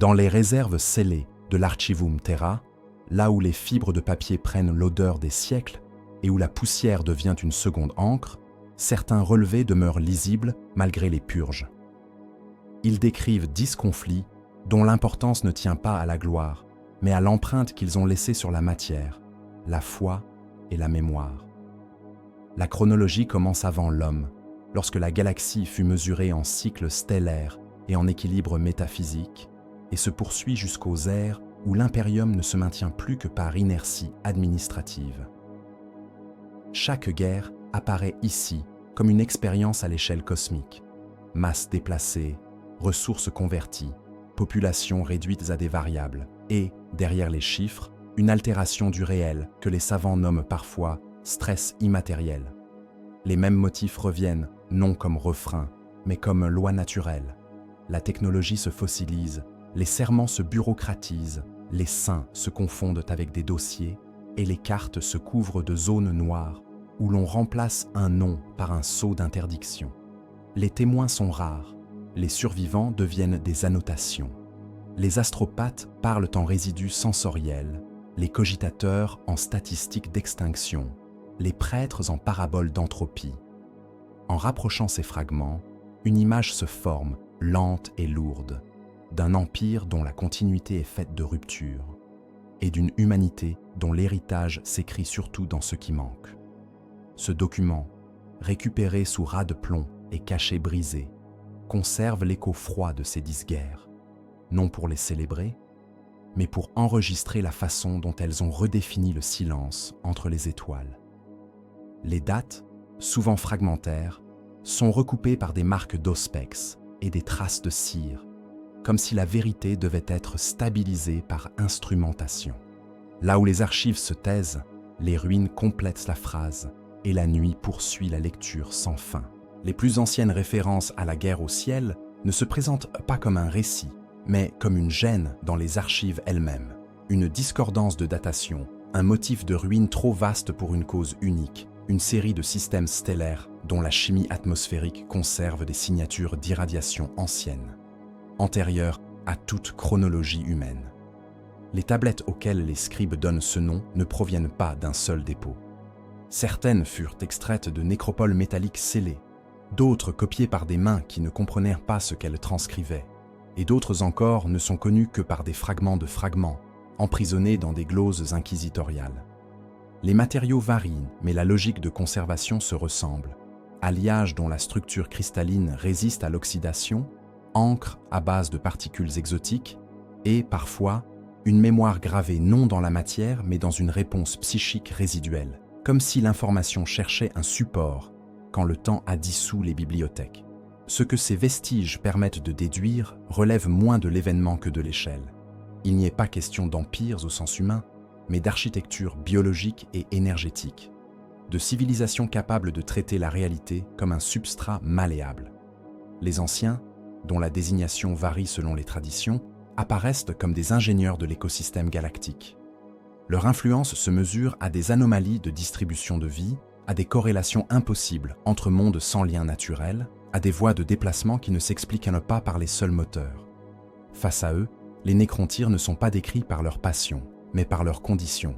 Dans les réserves scellées de l'Archivum Terra, là où les fibres de papier prennent l'odeur des siècles et où la poussière devient une seconde encre, certains relevés demeurent lisibles malgré les purges. Ils décrivent 10 conflits dont l'importance ne tient pas à la gloire, mais à l'empreinte qu'ils ont laissée sur la matière, la foi et la mémoire. La chronologie commence avant l'homme, lorsque la galaxie fut mesurée en cycles stellaires et en équilibre métaphysique, et se poursuit jusqu'aux ères où l'impérium ne se maintient plus que par inertie administrative. Chaque guerre apparaît ici comme une expérience à l'échelle cosmique. Masse déplacée, ressources converties, populations réduites à des variables et, derrière les chiffres, une altération du réel que les savants nomment parfois stress immatériel. Les mêmes motifs reviennent, non comme refrain, mais comme loi naturelle. La technologie se fossilise, les serments se bureaucratisent, les saints se confondent avec des dossiers et les cartes se couvrent de zones noires où l'on remplace un nom par un sceau d'interdiction. Les témoins sont rares, les survivants deviennent des annotations. Les astropathes parlent en résidus sensoriels, les cogitateurs en statistiques d'extinction, les prêtres en paraboles d'entropie. En rapprochant ces fragments, une image se forme, lente et lourde, d'un empire dont la continuité est faite de ruptures, et d'une humanité dont l'héritage s'écrit surtout dans ce qui manque. Ce document, récupéré sous ras de plomb et caché brisé, conserve l'écho froid de ces 10 guerres, non pour les célébrer, mais pour enregistrer la façon dont elles ont redéfini le silence entre les étoiles. Les dates, souvent fragmentaires, sont recoupées par des marques d'Auspex et des traces de cire, comme si la vérité devait être stabilisée par instrumentation. Là où les archives se taisent, les ruines complètent la phrase et la nuit poursuit la lecture sans fin. Les plus anciennes références à la guerre au ciel ne se présentent pas comme un récit, mais comme une gêne dans les archives elles-mêmes, une discordance de datation, un motif de ruine trop vaste pour une cause unique, une série de systèmes stellaires dont la chimie atmosphérique conserve des signatures d'irradiation anciennes, antérieures à toute chronologie humaine. Les tablettes auxquelles les scribes donnent ce nom ne proviennent pas d'un seul dépôt. Certaines furent extraites de nécropoles métalliques scellées, d'autres copiées par des mains qui ne comprenèrent pas ce qu'elles transcrivaient, et d'autres encore ne sont connues que par des fragments de fragments, emprisonnés dans des gloses inquisitoriales. Les matériaux varient, mais la logique de conservation se ressemble. Alliage dont la structure cristalline résiste à l'oxydation, encre à base de particules exotiques, et, parfois, une mémoire gravée non dans la matière mais dans une réponse psychique résiduelle, comme si l'information cherchait un support quand le temps a dissous les bibliothèques. Ce que ces vestiges permettent de déduire relève moins de l'événement que de l'échelle. Il n'y est pas question d'empires au sens humain, mais d'architecture biologique et énergétique, de civilisation capable de traiter la réalité comme un substrat malléable. Les anciens, dont la désignation varie selon les traditions, apparaissent comme des ingénieurs de l'écosystème galactique. Leur influence se mesure à des anomalies de distribution de vie, à des corrélations impossibles entre mondes sans lien naturel, à des voies de déplacement qui ne s'expliquent pas par les seuls moteurs. Face à eux, les nécrontyres ne sont pas décrits par leur passion, mais par leurs conditions.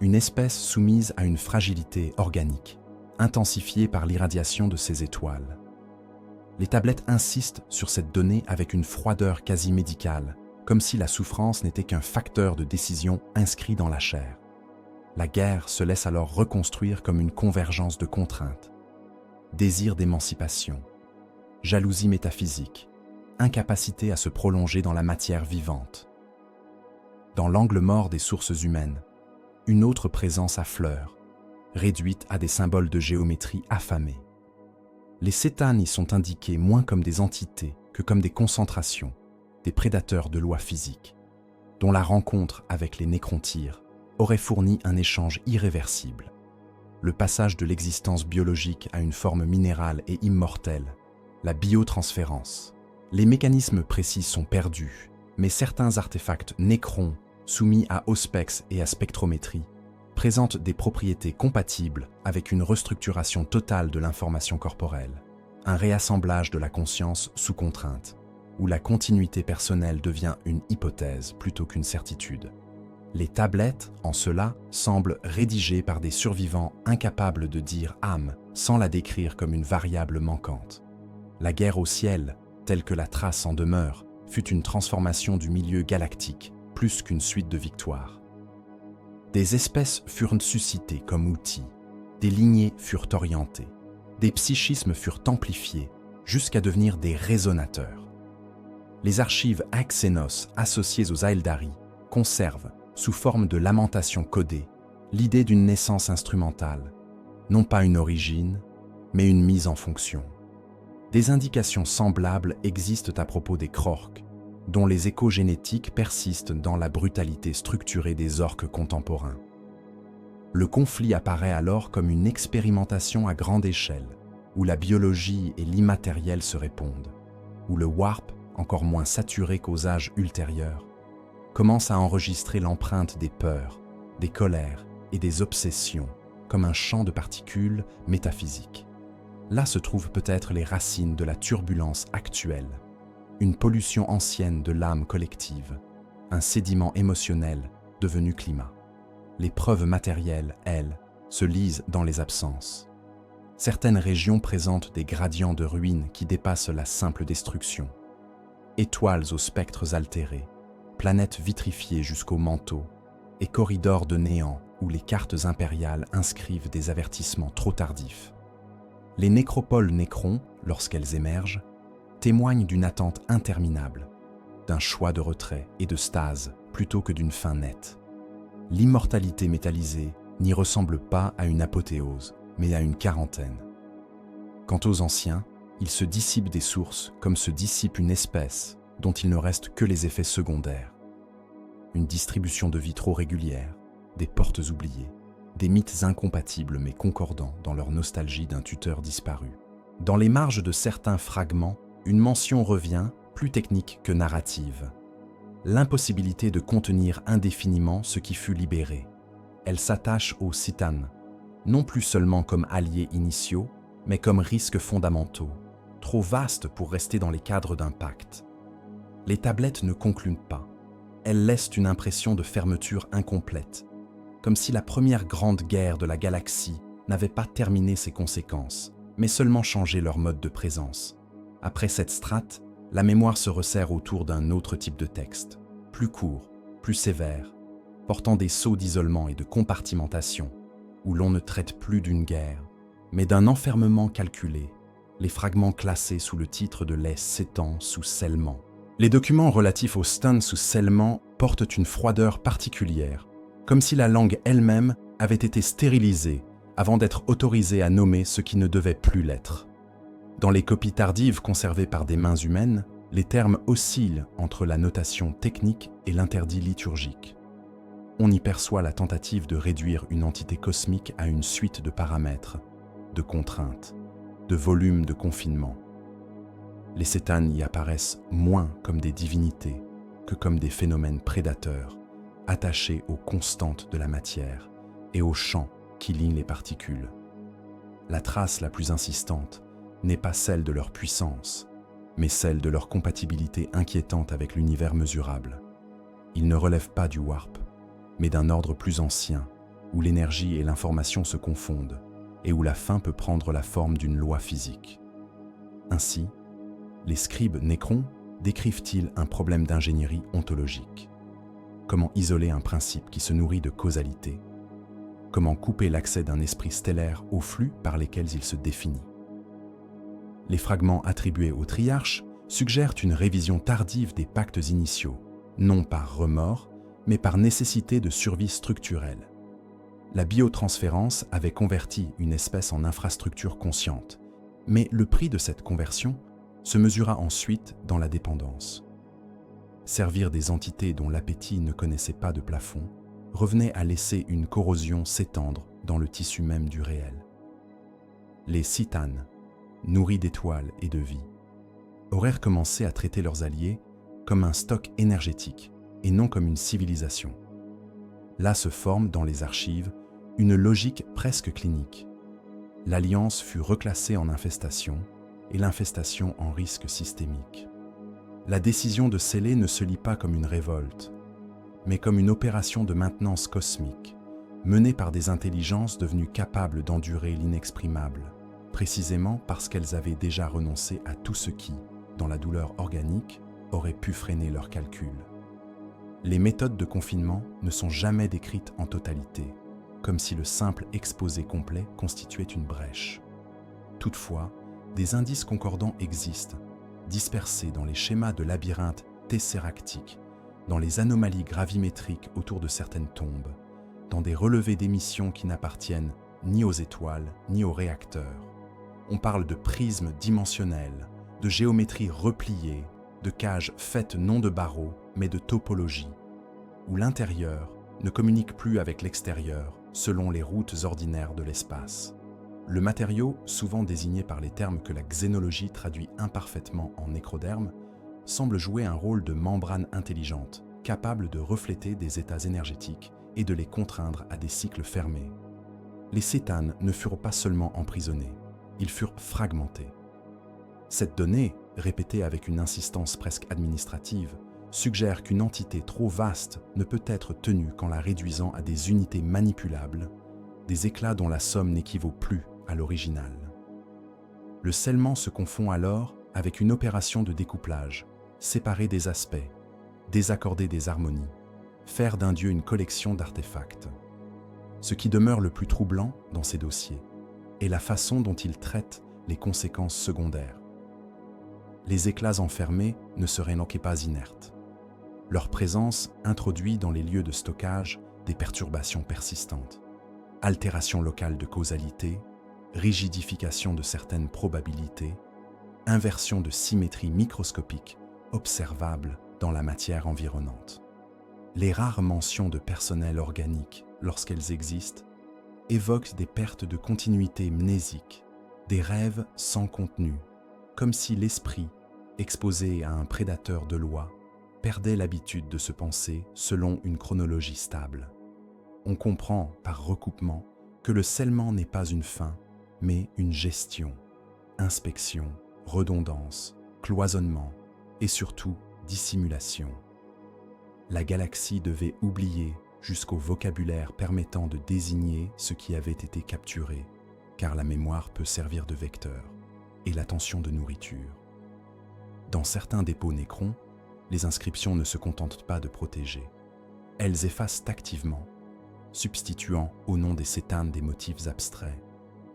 Une espèce soumise à une fragilité organique, intensifiée par l'irradiation de ces étoiles. Les tablettes insistent sur cette donnée avec une froideur quasi médicale, comme si la souffrance n'était qu'un facteur de décision inscrit dans la chair. La guerre se laisse alors reconstruire comme une convergence de contraintes. Désir d'émancipation, jalousie métaphysique, incapacité à se prolonger dans la matière vivante. Dans l'angle mort des sources humaines, une autre présence affleure, réduite à des symboles de géométrie affamés. Les cétanes y sont indiqués moins comme des entités que comme des concentrations, des prédateurs de lois physiques, dont la rencontre avec les nécrontyres aurait fourni un échange irréversible. Le passage de l'existence biologique à une forme minérale et immortelle, la biotransférence. Les mécanismes précis sont perdus, mais certains artefacts nécrons, soumis à Auspex et à spectrométrie, présentent des propriétés compatibles avec une restructuration totale de l'information corporelle, un réassemblage de la conscience sous contrainte. où la continuité personnelle devient une hypothèse plutôt qu'une certitude. Les tablettes, en cela, semblent rédigées par des survivants incapables de dire âme sans la décrire comme une variable manquante. La guerre au ciel, telle que la trace en demeure, fut une transformation du milieu galactique, plus qu'une suite de victoires. Des espèces furent suscitées comme outils, des lignées furent orientées, des psychismes furent amplifiés, jusqu'à devenir des résonateurs. Les archives Axénos associées aux Aeldari conservent, sous forme de lamentations codées, l'idée d'une naissance instrumentale, non pas une origine, mais une mise en fonction. Des indications semblables existent à propos des Krorks, dont les échos génétiques persistent dans la brutalité structurée des orques contemporains. Le conflit apparaît alors comme une expérimentation à grande échelle, où la biologie et l'immatériel se répondent, où le warp, encore moins saturé qu'aux âges ultérieurs, commence à enregistrer l'empreinte des peurs, des colères et des obsessions, comme un champ de particules métaphysiques. Là se trouvent peut-être les racines de la turbulence actuelle, une pollution ancienne de l'âme collective, un sédiment émotionnel devenu climat. Les preuves matérielles, elles, se lisent dans les absences. Certaines régions présentent des gradients de ruines qui dépassent la simple destruction. Étoiles aux spectres altérés, planètes vitrifiées jusqu'au manteau, et corridors de néant où les cartes impériales inscrivent des avertissements trop tardifs. Les nécropoles nécrons, lorsqu'elles émergent, témoignent d'une attente interminable, d'un choix de retrait et de stase plutôt que d'une fin nette. L'immortalité métallisée n'y ressemble pas à une apothéose, mais à une quarantaine. Quant aux anciens, ils se dissipent des sources comme se dissipe une espèce dont il ne reste que les effets secondaires. Une distribution de vie trop régulière, des portes oubliées, des mythes incompatibles mais concordants dans leur nostalgie d'un tuteur disparu. Dans les marges de certains fragments, une mention revient, plus technique que narrative. L'impossibilité de contenir indéfiniment ce qui fut libéré. Elle s'attache aux Citanes, non plus seulement comme alliés initiaux, mais comme risques fondamentaux, trop vastes pour rester dans les cadres d'un pacte. Les tablettes ne concluent pas. Elles laissent une impression de fermeture incomplète, comme si la première grande guerre de la galaxie n'avait pas terminé ses conséquences, mais seulement changé leur mode de présence. Après cette strate, la mémoire se resserre autour d'un autre type de texte, plus court, plus sévère, portant des sceaux d'isolement et de compartimentation, où l'on ne traite plus d'une guerre, mais d'un enfermement calculé, les fragments classés sous le titre de les s'étend sous scellement. Les documents relatifs aux stuns sous scellement portent une froideur particulière, comme si la langue elle-même avait été stérilisée avant d'être autorisée à nommer ce qui ne devait plus l'être. Dans les copies tardives conservées par des mains humaines, les termes oscillent entre la notation technique et l'interdit liturgique. On y perçoit la tentative de réduire une entité cosmique à une suite de paramètres, de contraintes, de volumes de confinement. Les cétanes y apparaissent moins comme des divinités que comme des phénomènes prédateurs, attachés aux constantes de la matière et aux champs qui lient les particules. La trace la plus insistante n'est pas celle de leur puissance, mais celle de leur compatibilité inquiétante avec l'univers mesurable. Ils ne relèvent pas du warp, mais d'un ordre plus ancien, où l'énergie et l'information se confondent, et où la fin peut prendre la forme d'une loi physique. Ainsi, les scribes nécrons décrivent-ils un problème d'ingénierie ontologique? Comment isoler un principe qui se nourrit de causalité? Comment couper l'accès d'un esprit stellaire aux flux par lesquels il se définit? Les fragments attribués aux triarches suggèrent une révision tardive des pactes initiaux, non par remords, mais par nécessité de survie structurelle. La biotransférence avait converti une espèce en infrastructure consciente, mais le prix de cette conversion se mesura ensuite dans la dépendance. Servir des entités dont l'appétit ne connaissait pas de plafond revenait à laisser une corrosion s'étendre dans le tissu même du réel. Les Citanes, nourris d'étoiles et de vie, auraient commencé à traiter leurs alliés comme un stock énergétique et non comme une civilisation. Là se forme dans les archives une logique presque clinique. L'alliance fut reclassée en infestation et l'infestation en risque systémique. La décision de sceller ne se lit pas comme une révolte, mais comme une opération de maintenance cosmique, menée par des intelligences devenues capables d'endurer l'inexprimable, précisément parce qu'elles avaient déjà renoncé à tout ce qui, dans la douleur organique, aurait pu freiner leurs calculs. Les méthodes de confinement ne sont jamais décrites en totalité, comme si le simple exposé complet constituait une brèche. Toutefois, des indices concordants existent, dispersés dans les schémas de labyrinthes tesséractiques, dans les anomalies gravimétriques autour de certaines tombes, dans des relevés d'émissions qui n'appartiennent ni aux étoiles ni aux réacteurs. On parle de prismes dimensionnels, de géométrie repliée, de cages faites non de barreaux, mais de topologie, où l'intérieur ne communique plus avec l'extérieur selon les routes ordinaires de l'espace. Le matériau, souvent désigné par les termes que la xénologie traduit imparfaitement en nécroderme, semble jouer un rôle de membrane intelligente, capable de refléter des états énergétiques et de les contraindre à des cycles fermés. Les cétanes ne furent pas seulement emprisonnés, ils furent fragmentés. Cette donnée, répétée avec une insistance presque administrative, suggère qu'une entité trop vaste ne peut être tenue qu'en la réduisant à des unités manipulables, des éclats dont la somme n'équivaut plus à l'original. Le scellement se confond alors avec une opération de découplage, séparer des aspects, désaccorder des harmonies, faire d'un dieu une collection d'artefacts. Ce qui demeure le plus troublant dans ces dossiers est la façon dont ils traitent les conséquences secondaires. Les éclats enfermés ne seraient donc pas inertes. Leur présence introduit dans les lieux de stockage des perturbations persistantes, altération locale de causalité, rigidification de certaines probabilités, inversion de symétrie microscopique observable dans la matière environnante. Les rares mentions de personnel organique, lorsqu'elles existent, évoquent des pertes de continuité mnésique, des rêves sans contenu, comme si l'esprit, exposé à un prédateur de loi, perdait l'habitude de se penser selon une chronologie stable. On comprend, par recoupement, que le scellement n'est pas une fin, mais une gestion, inspection, redondance, cloisonnement et surtout dissimulation. La galaxie devait oublier jusqu'au vocabulaire permettant de désigner ce qui avait été capturé, car la mémoire peut servir de vecteur, et l'attention de nourriture. Dans certains dépôts nécrons, les inscriptions ne se contentent pas de protéger. Elles effacent activement, substituant au nom des cétanes des motifs abstraits,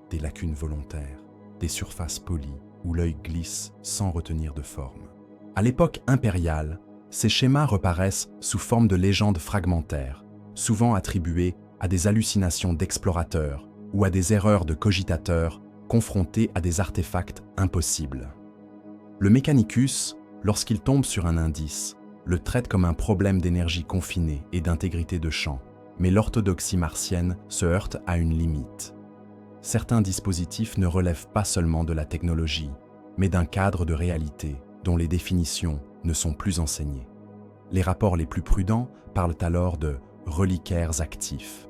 des lacunes volontaires, des surfaces polies où l'œil glisse sans retenir de forme. À l'époque impériale, ces schémas reparaissent sous forme de légendes fragmentaires, souvent attribuées à des hallucinations d'explorateurs ou à des erreurs de cogitateurs confrontés à des artefacts impossibles. Le Mechanicus, lorsqu'il tombe sur un indice, le traite comme un problème d'énergie confinée et d'intégrité de champ, mais l'orthodoxie martienne se heurte à une limite. Certains dispositifs ne relèvent pas seulement de la technologie, mais d'un cadre de réalité dont les définitions ne sont plus enseignées. Les rapports les plus prudents parlent alors de reliquaires actifs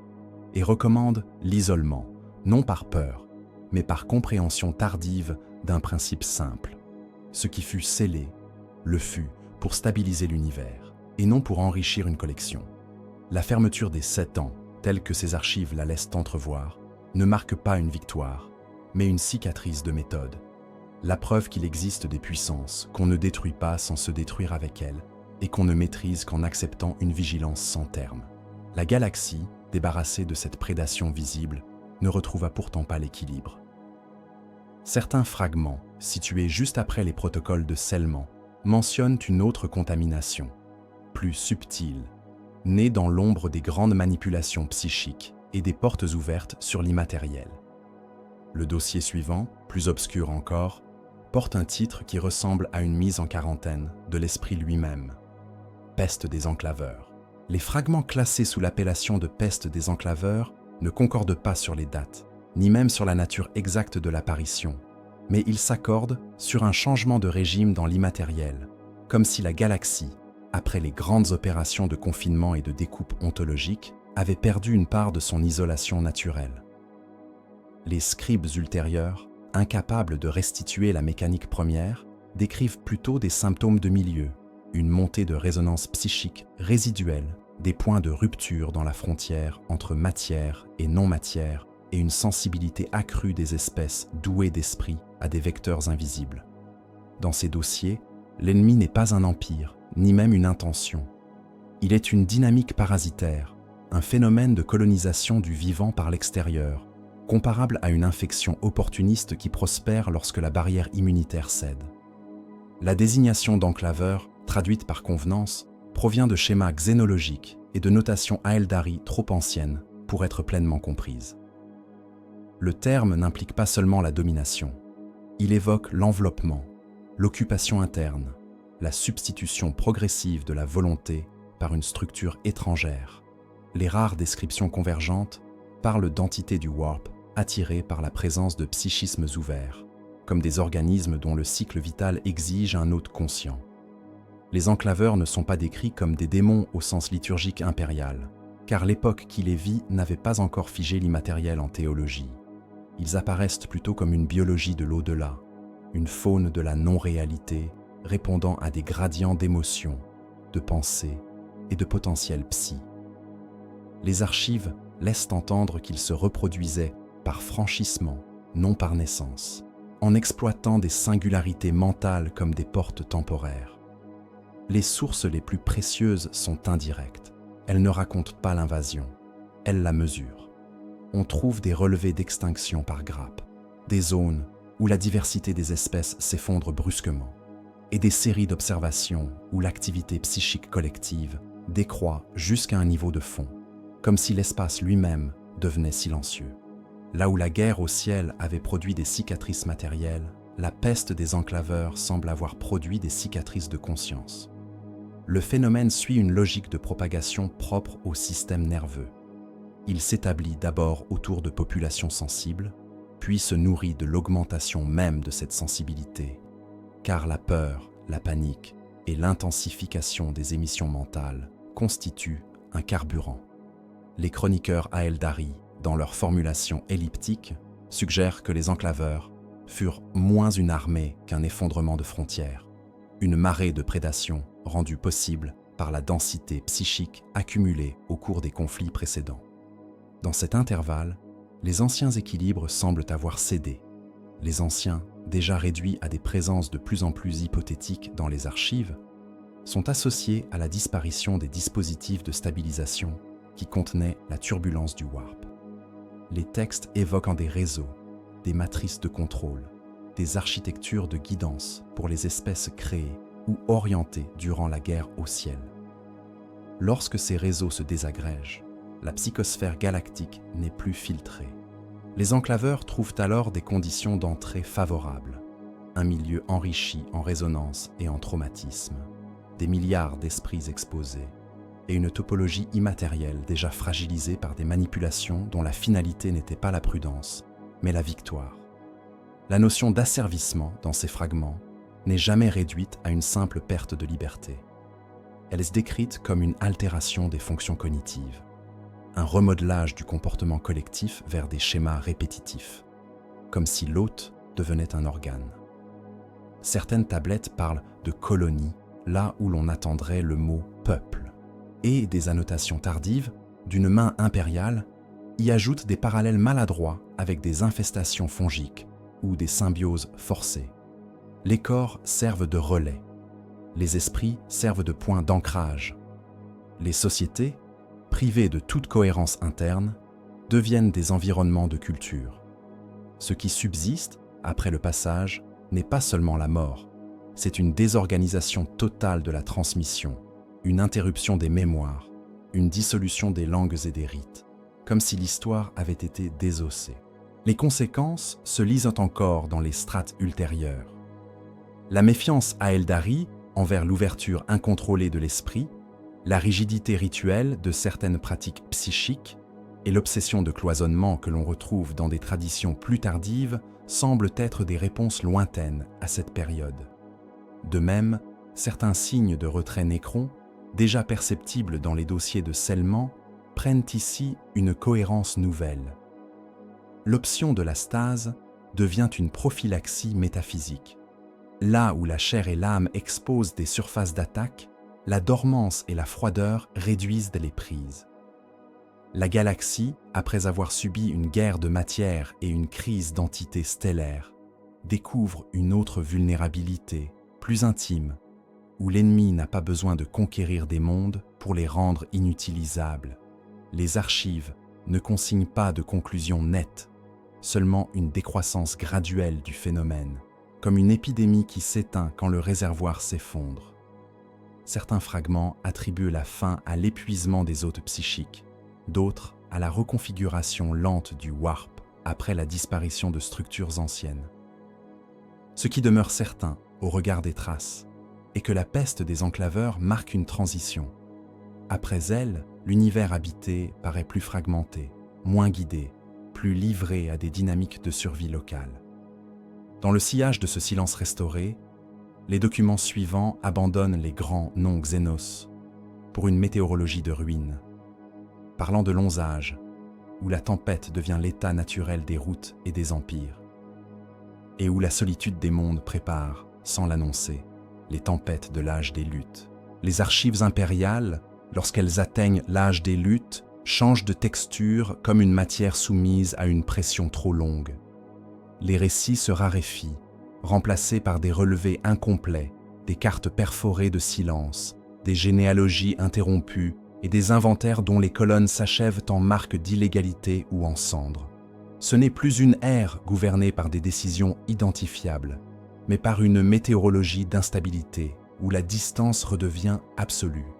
et recommandent l'isolement, non par peur, mais par compréhension tardive d'un principe simple. Ce qui fut scellé, le fut pour stabiliser l'univers, et non pour enrichir une collection. La fermeture des 7 ans, telle que ces archives la laissent entrevoir, ne marque pas une victoire, mais une cicatrice de méthode. La preuve qu'il existe des puissances qu'on ne détruit pas sans se détruire avec elles, et qu'on ne maîtrise qu'en acceptant une vigilance sans terme. La galaxie, débarrassée de cette prédation visible, ne retrouva pourtant pas l'équilibre. Certains fragments, situés juste après les protocoles de scellement, mentionnent une autre contamination, plus subtile, née dans l'ombre des grandes manipulations psychiques et des portes ouvertes sur l'immatériel. Le dossier suivant, plus obscur encore, porte un titre qui ressemble à une mise en quarantaine de l'esprit lui-même. Peste des enclaveurs. Les fragments classés sous l'appellation de peste des enclaveurs ne concordent pas sur les dates, ni même sur la nature exacte de l'apparition, mais ils s'accordent sur un changement de régime dans l'immatériel, comme si la galaxie, après les grandes opérations de confinement et de découpe ontologique, avait perdu une part de son isolation naturelle. Les scribes ultérieurs, incapables de restituer la mécanique première, décrivent plutôt des symptômes de milieu, une montée de résonance psychique résiduelle, des points de rupture dans la frontière entre matière et non-matière et une sensibilité accrue des espèces douées d'esprit à des vecteurs invisibles. Dans ces dossiers, l'ennemi n'est pas un empire, ni même une intention. Il est une dynamique parasitaire, un phénomène de colonisation du vivant par l'extérieur, comparable à une infection opportuniste qui prospère lorsque la barrière immunitaire cède. La désignation d'enclaveur, traduite par convenance, provient de schémas xénologiques et de notations aeldari trop anciennes pour être pleinement comprises. Le terme n'implique pas seulement la domination. Il évoque l'enveloppement, l'occupation interne, la substitution progressive de la volonté par une structure étrangère. Les rares descriptions convergentes parlent d'entités du warp attirées par la présence de psychismes ouverts, comme des organismes dont le cycle vital exige un hôte conscient. Les enclaveurs ne sont pas décrits comme des démons au sens liturgique impérial, car l'époque qui les vit n'avait pas encore figé l'immatériel en théologie. Ils apparaissent plutôt comme une biologie de l'au-delà, une faune de la non-réalité répondant à des gradients d'émotions, de pensée et de potentiel psy. Les archives laissent entendre qu'ils se reproduisaient par franchissement, non par naissance, en exploitant des singularités mentales comme des portes temporaires. Les sources les plus précieuses sont indirectes. Elles ne racontent pas l'invasion, elles la mesurent. On trouve des relevés d'extinction par grappes, des zones où la diversité des espèces s'effondre brusquement, et des séries d'observations où l'activité psychique collective décroît jusqu'à un niveau de fond, comme si l'espace lui-même devenait silencieux. Là où la guerre au ciel avait produit des cicatrices matérielles, la peste des enclaveurs semble avoir produit des cicatrices de conscience. Le phénomène suit une logique de propagation propre au système nerveux. Il s'établit d'abord autour de populations sensibles, puis se nourrit de l'augmentation même de cette sensibilité, car la peur, la panique et l'intensification des émissions mentales constituent un carburant. Les chroniqueurs aeldari, dans leur formulation elliptique, suggèrent que les enclaveurs furent moins une armée qu'un effondrement de frontières, une marée de prédation rendue possible par la densité psychique accumulée au cours des conflits précédents. Dans cet intervalle, les anciens équilibres semblent avoir cédé. Les anciens, déjà réduits à des présences de plus en plus hypothétiques dans les archives, sont associés à la disparition des dispositifs de stabilisation qui contenaient la turbulence du warp. Les textes évoquent des réseaux, des matrices de contrôle, des architectures de guidance pour les espèces créées ou orientées durant la guerre au ciel. Lorsque ces réseaux se désagrègent, la psychosphère galactique n'est plus filtrée. Les enclaveurs trouvent alors des conditions d'entrée favorables, un milieu enrichi en résonance et en traumatisme, des milliards d'esprits exposés, et une topologie immatérielle déjà fragilisée par des manipulations dont la finalité n'était pas la prudence, mais la victoire. La notion d'asservissement dans ces fragments n'est jamais réduite à une simple perte de liberté. Elle est décrite comme une altération des fonctions cognitives, un remodelage du comportement collectif vers des schémas répétitifs, comme si l'hôte devenait un organe. Certaines tablettes parlent de colonie, là où l'on attendrait le mot « peuple », et des annotations tardives, d'une main impériale, y ajoutent des parallèles maladroits avec des infestations fongiques ou des symbioses forcées. Les corps servent de relais, les esprits servent de points d'ancrage. Les sociétés, privées de toute cohérence interne, deviennent des environnements de culture. Ce qui subsiste, après le passage, n'est pas seulement la mort, c'est une désorganisation totale de la transmission, une interruption des mémoires, une dissolution des langues et des rites, comme si l'histoire avait été désossée. Les conséquences se lisent encore dans les strates ultérieures. La méfiance aeldari envers l'ouverture incontrôlée de l'esprit, la rigidité rituelle de certaines pratiques psychiques et l'obsession de cloisonnement que l'on retrouve dans des traditions plus tardives semblent être des réponses lointaines à cette période. De même, certains signes de retrait nécron, déjà perceptibles dans les dossiers de scellement, prennent ici une cohérence nouvelle. L'option de la stase devient une prophylaxie métaphysique. Là où la chair et l'âme exposent des surfaces d'attaque, la dormance et la froideur réduisent les prises. La galaxie, après avoir subi une guerre de matière et une crise d'entités stellaires, découvre une autre vulnérabilité, plus intime, où l'ennemi n'a pas besoin de conquérir des mondes pour les rendre inutilisables. Les archives ne consignent pas de conclusion nette, seulement une décroissance graduelle du phénomène, comme une épidémie qui s'éteint quand le réservoir s'effondre. Certains fragments attribuent la fin à l'épuisement des hôtes psychiques, d'autres à la reconfiguration lente du warp après la disparition de structures anciennes. Ce qui demeure certain, au regard des traces, est que la peste des enclaveurs marque une transition. Après elle, l'univers habité paraît plus fragmenté, moins guidé, plus livré à des dynamiques de survie locale. Dans le sillage de ce silence restauré, les documents suivants abandonnent les grands noms Xénos pour une météorologie de ruines, parlant de longs âges, où la tempête devient l'état naturel des routes et des empires, et où la solitude des mondes prépare, sans l'annoncer, les tempêtes de l'âge des luttes. Les archives impériales, lorsqu'elles atteignent l'âge des luttes, changent de texture comme une matière soumise à une pression trop longue. Les récits se raréfient, remplacés par des relevés incomplets, des cartes perforées de silence, des généalogies interrompues et des inventaires dont les colonnes s'achèvent en marque d'illégalité ou en cendres. Ce n'est plus une ère gouvernée par des décisions identifiables, mais par une météorologie d'instabilité où la distance redevient absolue.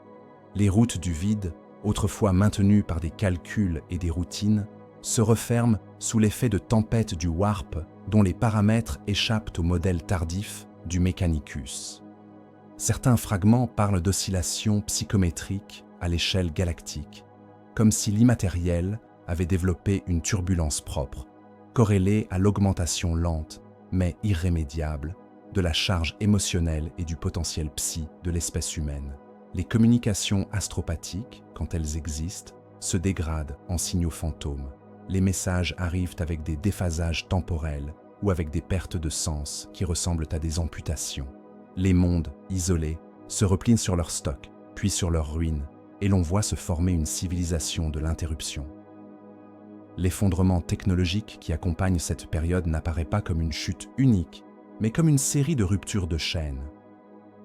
Les routes du vide, autrefois maintenues par des calculs et des routines, se referment sous l'effet de tempêtes du warp dont les paramètres échappent au modèle tardif du Mechanicus. Certains fragments parlent d'oscillations psychométriques à l'échelle galactique, comme si l'immatériel avait développé une turbulence propre, corrélée à l'augmentation lente, mais irrémédiable, de la charge émotionnelle et du potentiel psy de l'espèce humaine. Les communications astropathiques, quand elles existent, se dégradent en signaux fantômes. Les messages arrivent avec des déphasages temporels ou avec des pertes de sens qui ressemblent à des amputations. Les mondes, isolés, se replient sur leur stock, puis sur leurs ruines, et l'on voit se former une civilisation de l'interruption. L'effondrement technologique qui accompagne cette période n'apparaît pas comme une chute unique, mais comme une série de ruptures de chaînes.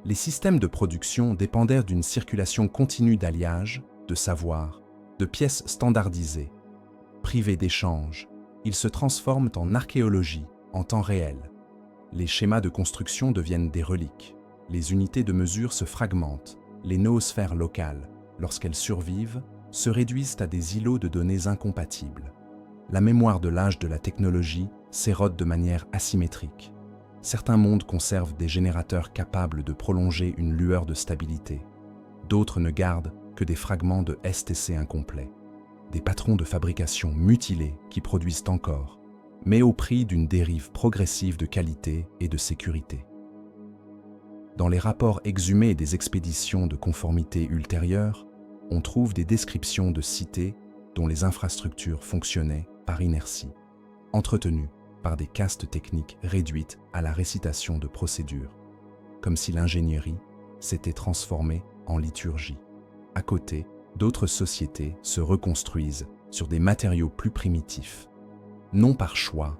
Les systèmes de production dépendaient d'une circulation continue d'alliages, de savoirs, de pièces standardisées. Privés d'échanges, ils se transforment en archéologie, en temps réel. Les schémas de construction deviennent des reliques. Les unités de mesure se fragmentent. Les noosphères locales, lorsqu'elles survivent, se réduisent à des îlots de données incompatibles. La mémoire de l'âge de la technologie s'érode de manière asymétrique. Certains mondes conservent des générateurs capables de prolonger une lueur de stabilité. D'autres ne gardent que des fragments de STC incomplets. Des patrons de fabrication mutilés qui produisent encore, mais au prix d'une dérive progressive de qualité et de sécurité. Dans les rapports exhumés des expéditions de conformité ultérieures, on trouve des descriptions de cités dont les infrastructures fonctionnaient par inertie, entretenues par des castes techniques réduites à la récitation de procédures, comme si l'ingénierie s'était transformée en liturgie. À côté, d'autres sociétés se reconstruisent sur des matériaux plus primitifs, non par choix,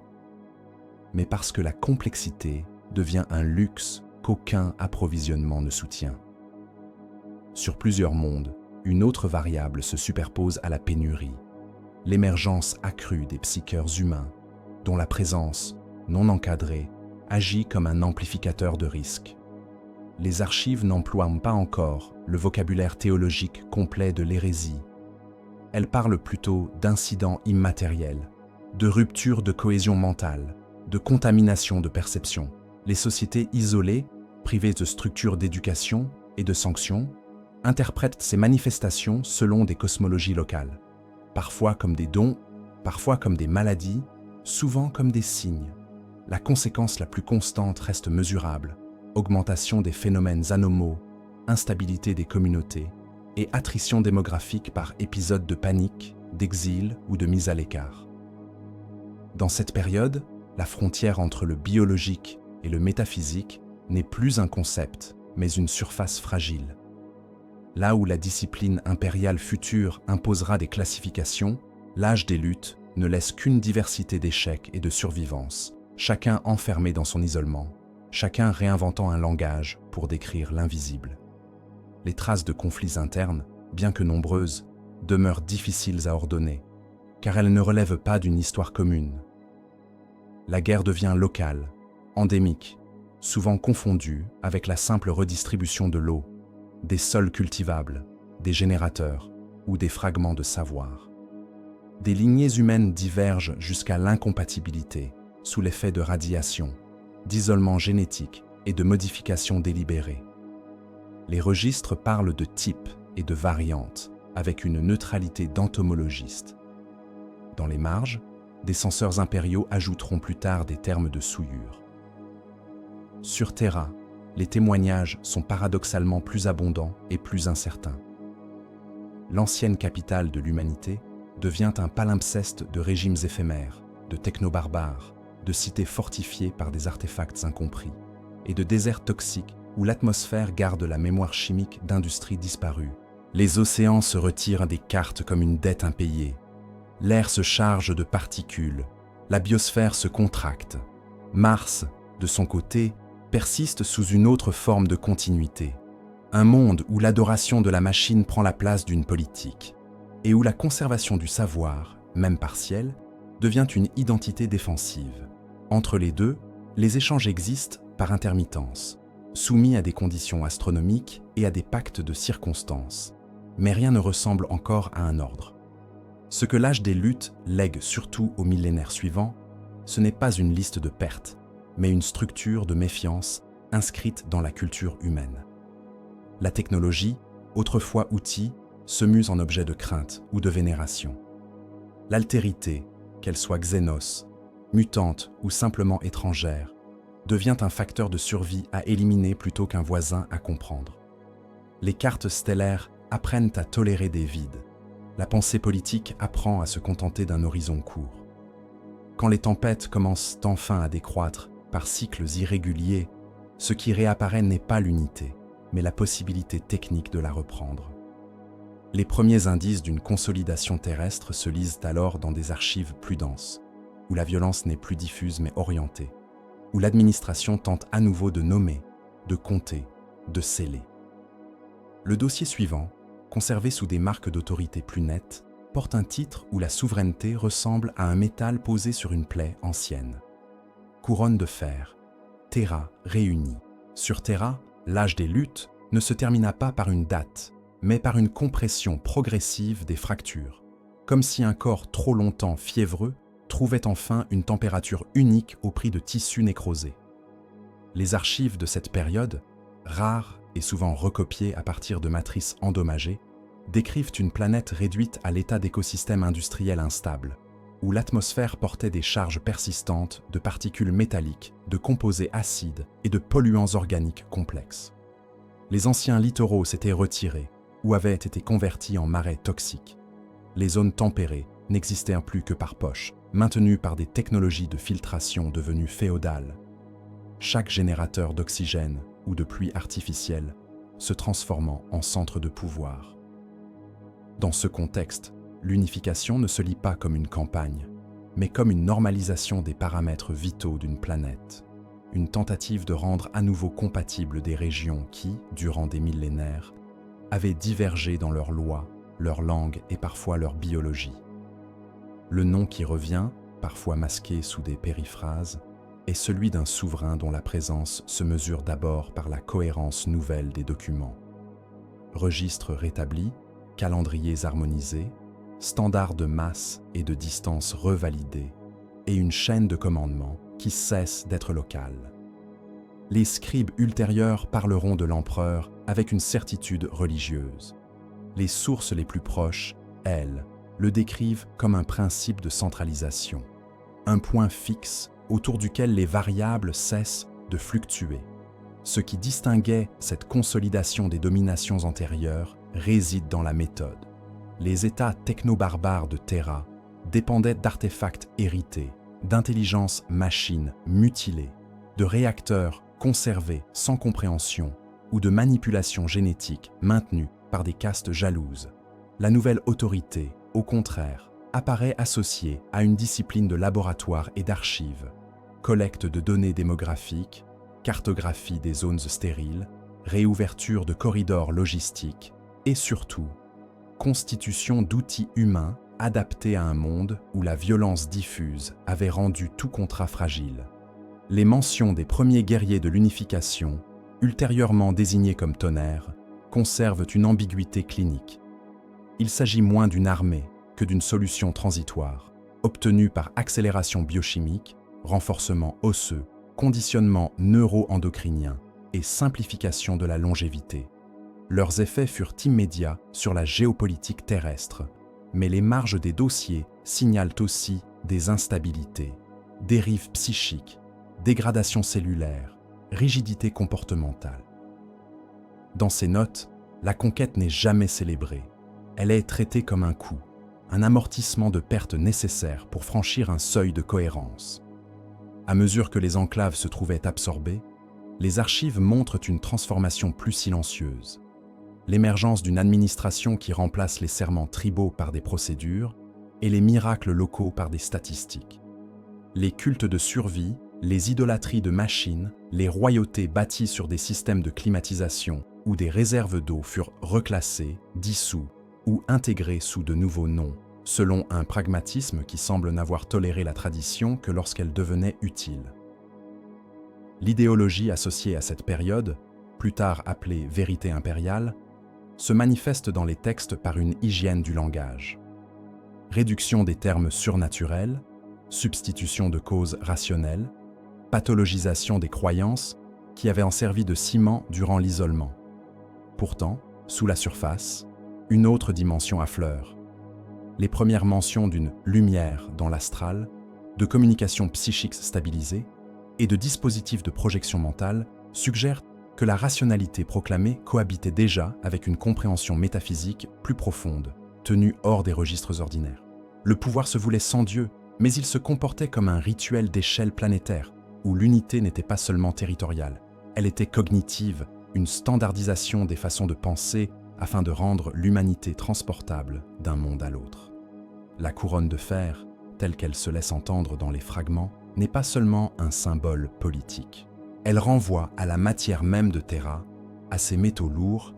mais parce que la complexité devient un luxe qu'aucun approvisionnement ne soutient. Sur plusieurs mondes, une autre variable se superpose à la pénurie, l'émergence accrue des psycheurs humains, dont la présence, non encadrée, agit comme un amplificateur de risque. Les archives n'emploient pas encore le vocabulaire théologique complet de l'hérésie. Elles parlent plutôt d'incidents immatériels, de rupture de cohésion mentale, de contamination de perception. Les sociétés isolées, privées de structures d'éducation et de sanctions, interprètent ces manifestations selon des cosmologies locales, parfois comme des dons, parfois comme des maladies, souvent comme des signes. La conséquence la plus constante reste mesurable: augmentation des phénomènes anomaux, instabilité des communautés et attrition démographique par épisodes de panique, d'exil ou de mise à l'écart. Dans cette période, la frontière entre le biologique et le métaphysique n'est plus un concept, mais une surface fragile. Là où la discipline impériale future imposera des classifications, l'âge des luttes ne laisse qu'une diversité d'échecs et de survivances, chacun enfermé dans son isolement, chacun réinventant un langage pour décrire l'invisible. Les traces de conflits internes, bien que nombreuses, demeurent difficiles à ordonner, car elles ne relèvent pas d'une histoire commune. La guerre devient locale, endémique, souvent confondue avec la simple redistribution de l'eau, des sols cultivables, des générateurs ou des fragments de savoir. Des lignées humaines divergent jusqu'à l'incompatibilité sous l'effet de radiation, d'isolement génétique et de modifications délibérées. Les registres parlent de types et de variantes, avec une neutralité d'entomologiste. Dans les marges, des censeurs impériaux ajouteront plus tard des termes de souillure. Sur Terra, les témoignages sont paradoxalement plus abondants et plus incertains. L'ancienne capitale de l'humanité devient un palimpseste de régimes éphémères, de technobarbares, de cités fortifiées par des artefacts incompris, et de déserts toxiques où l'atmosphère garde la mémoire chimique d'industries disparues. Les océans se retirent des cartes comme une dette impayée. L'air se charge de particules, la biosphère se contracte. Mars, de son côté, persiste sous une autre forme de continuité. Un monde où l'adoration de la machine prend la place d'une politique, et où la conservation du savoir, même partiel, devient une identité défensive. Entre les deux, les échanges existent par intermittence, soumis à des conditions astronomiques et à des pactes de circonstances. Mais rien ne ressemble encore à un ordre. Ce que l'âge des luttes lègue surtout aux millénaires suivants, ce n'est pas une liste de pertes, mais une structure de méfiance inscrite dans la culture humaine. La technologie, autrefois outil, se muse en objet de crainte ou de vénération. L'altérité, qu'elle soit xénos, mutante ou simplement étrangère, devient un facteur de survie à éliminer plutôt qu'un voisin à comprendre. Les cartes stellaires apprennent à tolérer des vides. La pensée politique apprend à se contenter d'un horizon court. Quand les tempêtes commencent enfin à décroître par cycles irréguliers, ce qui réapparaît n'est pas l'unité, mais la possibilité technique de la reprendre. Les premiers indices d'une consolidation terrestre se lisent alors dans des archives plus denses, où la violence n'est plus diffuse mais orientée, où l'administration tente à nouveau de nommer, de compter, de sceller. Le dossier suivant, conservé sous des marques d'autorité plus nettes, porte un titre où la souveraineté ressemble à un métal posé sur une plaie ancienne. Couronne de fer, Terra réunie. Sur Terra, l'âge des luttes ne se termina pas par une date, mais par une compression progressive des fractures, comme si un corps trop longtemps fiévreux trouvait enfin une température unique au prix de tissus nécrosés. Les archives de cette période, rares et souvent recopiées à partir de matrices endommagées, décrivent une planète réduite à l'état d'écosystème industriel instable, où l'atmosphère portait des charges persistantes de particules métalliques, de composés acides et de polluants organiques complexes. Les anciens littoraux s'étaient retirés ou avaient été convertis en marais toxiques. Les zones tempérées n'existaient plus que par poche, maintenues par des technologies de filtration devenues féodales. Chaque générateur d'oxygène ou de pluie artificielle se transformant en centre de pouvoir. Dans ce contexte, l'unification ne se lit pas comme une campagne, mais comme une normalisation des paramètres vitaux d'une planète, une tentative de rendre à nouveau compatibles des régions qui, durant des millénaires, avaient divergé dans leurs lois, leur langue et parfois leur biologie. Le nom qui revient, parfois masqué sous des périphrases, est celui d'un souverain dont la présence se mesure d'abord par la cohérence nouvelle des documents. Registres rétablis, calendriers harmonisés, standards de masse et de distance revalidés, et une chaîne de commandement qui cesse d'être locale. Les scribes ultérieurs parleront de l'empereur avec une certitude religieuse. Les sources les plus proches, elles, le décrivent comme un principe de centralisation, un point fixe autour duquel les variables cessent de fluctuer. Ce qui distinguait cette consolidation des dominations antérieures réside dans la méthode. Les États techno-barbares de Terra dépendaient d'artefacts hérités, d'intelligence machine mutilée, de réacteurs conservée sans compréhension, ou de manipulation génétique maintenue par des castes jalouses. La nouvelle autorité, au contraire, apparaît associée à une discipline de laboratoire et d'archives, collecte de données démographiques, cartographie des zones stériles, réouverture de corridors logistiques et surtout, constitution d'outils humains adaptés à un monde où la violence diffuse avait rendu tout contrat fragile. Les mentions des premiers guerriers de l'unification, ultérieurement désignés comme tonnerres, conservent une ambiguïté clinique. Il s'agit moins d'une armée que d'une solution transitoire, obtenue par accélération biochimique, renforcement osseux, conditionnement neuro-endocrinien et simplification de la longévité. Leurs effets furent immédiats sur la géopolitique terrestre, mais les marges des dossiers signalent aussi des instabilités, dérives psychiques, dégradation cellulaire, rigidité comportementale. Dans ces notes, la conquête n'est jamais célébrée. Elle est traitée comme un coût, un amortissement de pertes nécessaires pour franchir un seuil de cohérence. À mesure que les enclaves se trouvaient absorbées, les archives montrent une transformation plus silencieuse. L'émergence d'une administration qui remplace les serments tribaux par des procédures et les miracles locaux par des statistiques. Les cultes de survie, les idolâtries de machines, les royautés bâties sur des systèmes de climatisation ou des réserves d'eau furent reclassés, dissous ou intégrés sous de nouveaux noms, selon un pragmatisme qui semble n'avoir toléré la tradition que lorsqu'elle devenait utile. L'idéologie associée à cette période, plus tard appelée vérité impériale, se manifeste dans les textes par une hygiène du langage. Réduction des termes surnaturels, substitution de causes rationnelles, pathologisation des croyances qui avaient en servi de ciment durant l'isolement. Pourtant, sous la surface, une autre dimension affleure. Les premières mentions d'une lumière dans l'astral, de communication psychique stabilisée et de dispositifs de projection mentale suggèrent que la rationalité proclamée cohabitait déjà avec une compréhension métaphysique plus profonde, tenue hors des registres ordinaires. Le pouvoir se voulait sans Dieu, mais il se comportait comme un rituel d'échelle planétaire, où l'unité n'était pas seulement territoriale, elle était cognitive, une standardisation des façons de penser afin de rendre l'humanité transportable d'un monde à l'autre. La couronne de fer, telle qu'elle se laisse entendre dans les fragments, n'est pas seulement un symbole politique. Elle renvoie à la matière même de Terra, à ses métaux lourds,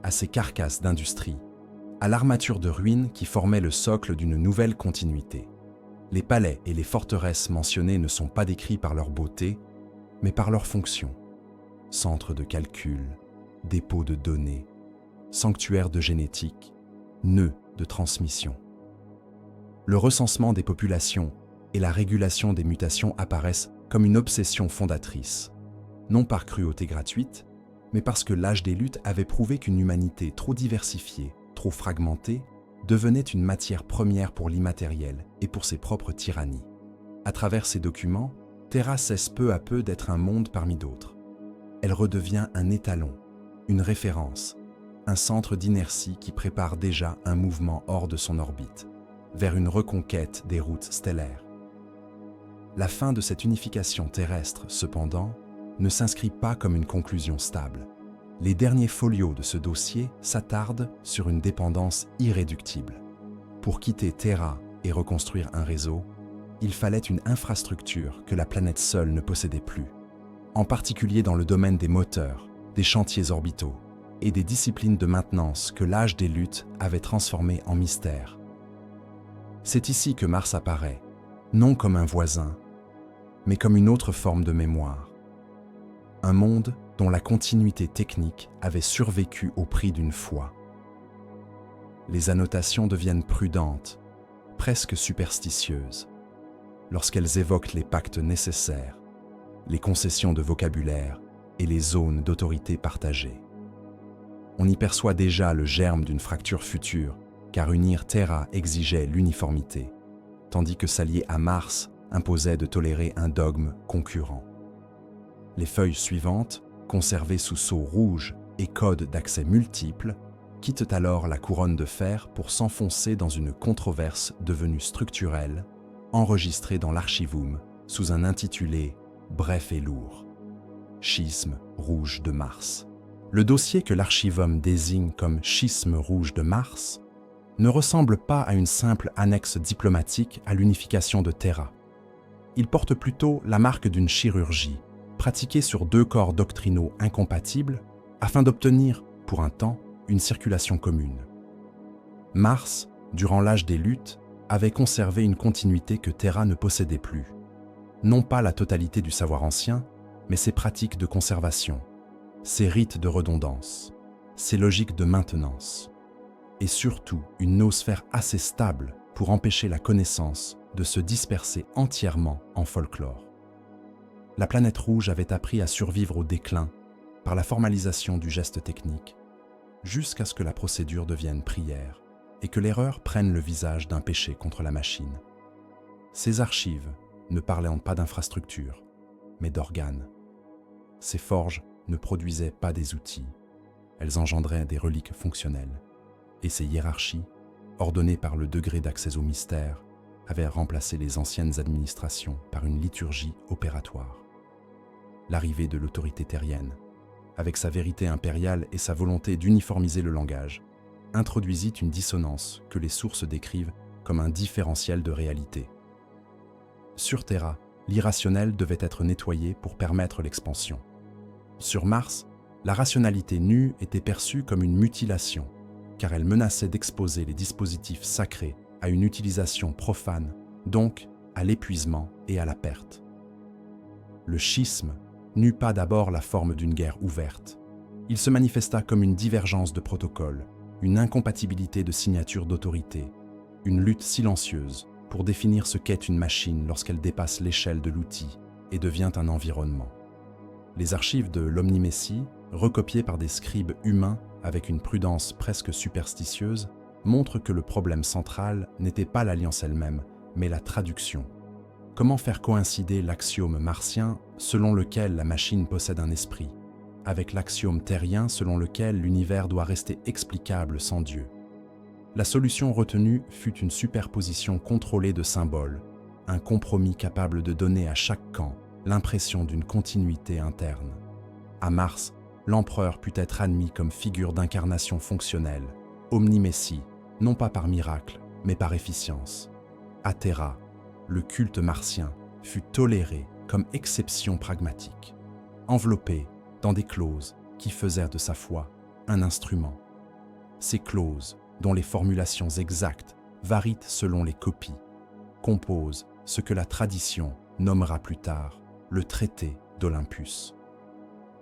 à ses carcasses d'industrie, à l'armature de ruines qui formait le socle d'une nouvelle continuité. Les palais et les forteresses mentionnées ne sont pas décrits par leur beauté, mais par leur fonction. Centre de calcul, dépôt de données, sanctuaire de génétique, nœud de transmission. Le recensement des populations et la régulation des mutations apparaissent comme une obsession fondatrice, non par cruauté gratuite, mais parce que l'âge des luttes avait prouvé qu'une humanité trop diversifiée, trop fragmentée, devenait une matière première pour l'immatériel et pour ses propres tyrannies. À travers ces documents, Terra cesse peu à peu d'être un monde parmi d'autres. Elle redevient un étalon, une référence, un centre d'inertie qui prépare déjà un mouvement hors de son orbite, vers une reconquête des routes stellaires. La fin de cette unification terrestre, cependant, ne s'inscrit pas comme une conclusion stable. Les derniers folios de ce dossier s'attardent sur une dépendance irréductible. Pour quitter Terra et reconstruire un réseau, il fallait une infrastructure que la planète seule ne possédait plus, en particulier dans le domaine des moteurs, des chantiers orbitaux et des disciplines de maintenance que l'âge des luttes avait transformées en mystère. C'est ici que Mars apparaît, non comme un voisin, mais comme une autre forme de mémoire. Un monde dont la continuité technique avait survécu au prix d'une foi. Les annotations deviennent prudentes, presque superstitieuses, lorsqu'elles évoquent les pactes nécessaires, les concessions de vocabulaire et les zones d'autorité partagées. On y perçoit déjà le germe d'une fracture future, car unir Terra exigeait l'uniformité, tandis que s'allier à Mars imposait de tolérer un dogme concurrent. Les feuilles suivantes, conservées sous sceau rouge et codes d'accès multiples, quittent alors la couronne de fer pour s'enfoncer dans une controverse devenue structurelle, enregistrée dans l'Archivum sous un intitulé bref et lourd. schisme rouge de Mars. Le dossier que l'archivum désigne comme schisme rouge de Mars ne ressemble pas à une simple annexe diplomatique à l'unification de Terra. Il porte plutôt la marque d'une chirurgie, pratiquée sur deux corps doctrinaux incompatibles afin d'obtenir, pour un temps, une circulation commune. Mars, durant l'âge des luttes, avait conservé une continuité que Terra ne possédait plus. Non pas la totalité du savoir ancien, mais ses pratiques de conservation, ses rites de redondance, ses logiques de maintenance, et surtout une noosphère assez stable pour empêcher la connaissance de se disperser entièrement en folklore. La planète rouge avait appris à survivre au déclin par la formalisation du geste technique, jusqu'à ce que la procédure devienne prière et que l'erreur prenne le visage d'un péché contre la machine. Ces archives ne parlaient pas d'infrastructures, mais d'organes. Ces forges ne produisaient pas des outils, elles engendraient des reliques fonctionnelles. Et ces hiérarchies, ordonnées par le degré d'accès au mystère, avaient remplacé les anciennes administrations par une liturgie opératoire. L'arrivée de l'autorité terrienne, avec sa vérité impériale et sa volonté d'uniformiser le langage, introduisit une dissonance que les sources décrivent comme un différentiel de réalité. Sur Terra, l'irrationnel devait être nettoyé pour permettre l'expansion. Sur Mars, la rationalité nue était perçue comme une mutilation, car elle menaçait d'exposer les dispositifs sacrés à une utilisation profane, donc à l'épuisement et à la perte. Le schisme n'eut pas d'abord la forme d'une guerre ouverte. Il se manifesta comme une divergence de protocole, une incompatibilité de signature d'autorité, une lutte silencieuse pour définir ce qu'est une machine lorsqu'elle dépasse l'échelle de l'outil et devient un environnement. Les archives de l'Omnimécie, recopiées par des scribes humains avec une prudence presque superstitieuse, montrent que le problème central n'était pas l'alliance elle-même, mais la traduction. Comment faire coïncider l'axiome martien selon lequel la machine possède un esprit, avec l'axiome terrien selon lequel l'univers doit rester explicable sans Dieu? La solution retenue fut une superposition contrôlée de symboles, un compromis capable de donner à chaque camp l'impression d'une continuité interne. À Mars, l'empereur put être admis comme figure d'incarnation fonctionnelle, omnimécie, non pas par miracle, mais par efficience. À Terra, le culte martien fut toléré comme exception pragmatique, enveloppé dans des clauses qui faisaient de sa foi un instrument. Ces clauses, dont les formulations exactes varient selon les copies, composent ce que la tradition nommera plus tard le traité d'Olympus.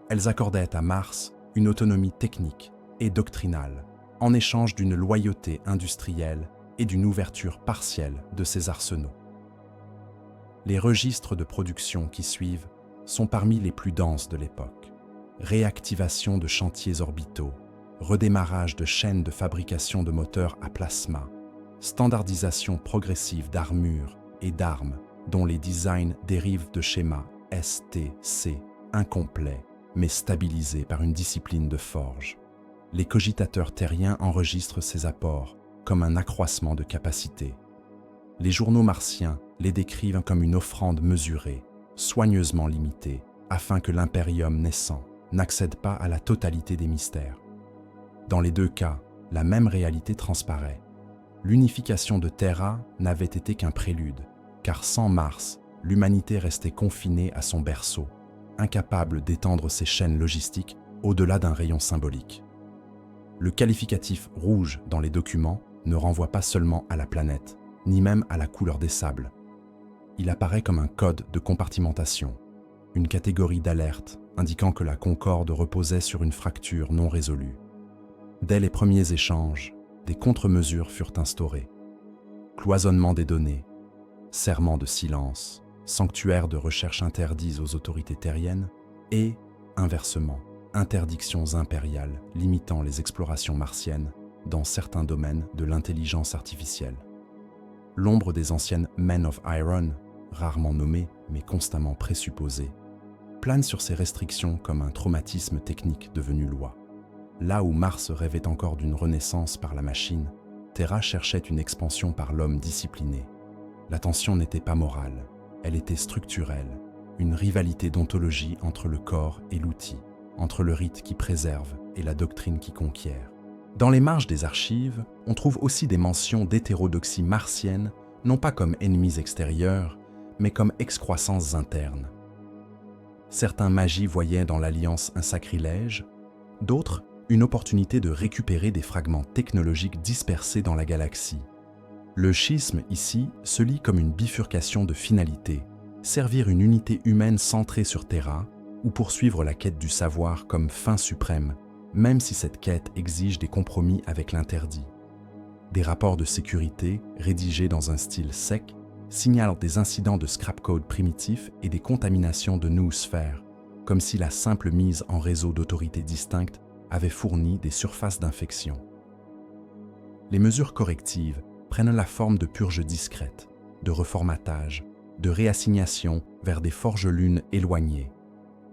Elles accordaient à Mars une autonomie technique et doctrinale en échange d'une loyauté industrielle et d'une ouverture partielle de ses arsenaux. Les registres de production qui suivent sont parmi les plus denses de l'époque. Réactivation de chantiers orbitaux, redémarrage de chaînes de fabrication de moteurs à plasma, standardisation progressive d'armures et d'armes dont les designs dérivent de schémas STC incomplets mais stabilisés par une discipline de forge. Les cogitateurs terriens enregistrent ces apports comme un accroissement de capacité. Les journaux martiens les décrivent comme une offrande mesurée, soigneusement limitée, afin que l'impérium naissant n'accède pas à la totalité des mystères. Dans les deux cas, la même réalité transparaît. L'unification de Terra n'avait été qu'un prélude, car sans Mars, l'humanité restait confinée à son berceau, incapable d'étendre ses chaînes logistiques au-delà d'un rayon symbolique. Le qualificatif « rouge » dans les documents ne renvoie pas seulement à la planète, ni même à la couleur des sables. Il apparaît comme un code de compartimentation, une catégorie d'alerte indiquant que la concorde reposait sur une fracture non résolue. Dès les premiers échanges, des contre-mesures furent instaurées. Cloisonnement des données, serment de silence, sanctuaire de recherche interdits aux autorités terriennes et, inversement, interdictions impériales limitant les explorations martiennes dans certains domaines de l'intelligence artificielle. L'ombre des anciennes Men of Iron, rarement nommées mais constamment présupposées, plane sur ces restrictions comme un traumatisme technique devenu loi. Là où Mars rêvait encore d'une renaissance par la machine, Terra cherchait une expansion par l'homme discipliné. La tension n'était pas morale, elle était structurelle, une rivalité d'ontologie entre le corps et l'outil, entre le rite qui préserve et la doctrine qui conquiert. Dans les marges des archives, on trouve aussi des mentions d'hétérodoxie martienne, non pas comme ennemis extérieurs, mais comme excroissances internes. Certains magis voyaient dans l'alliance un sacrilège, d'autres une opportunité de récupérer des fragments technologiques dispersés dans la galaxie. Le schisme, ici, se lit comme une bifurcation de finalité, servir une unité humaine centrée sur Terra, ou poursuivre la quête du savoir comme fin suprême, même si cette quête exige des compromis avec l'interdit. Des rapports de sécurité, rédigés dans un style sec, signalent des incidents de scrapcode primitif et des contaminations de noosphère, comme si la simple mise en réseau d'autorités distinctes avait fourni des surfaces d'infection. Les mesures correctives prennent la forme de purges discrètes, de reformatage, de réassignation vers des forges-lunes éloignées,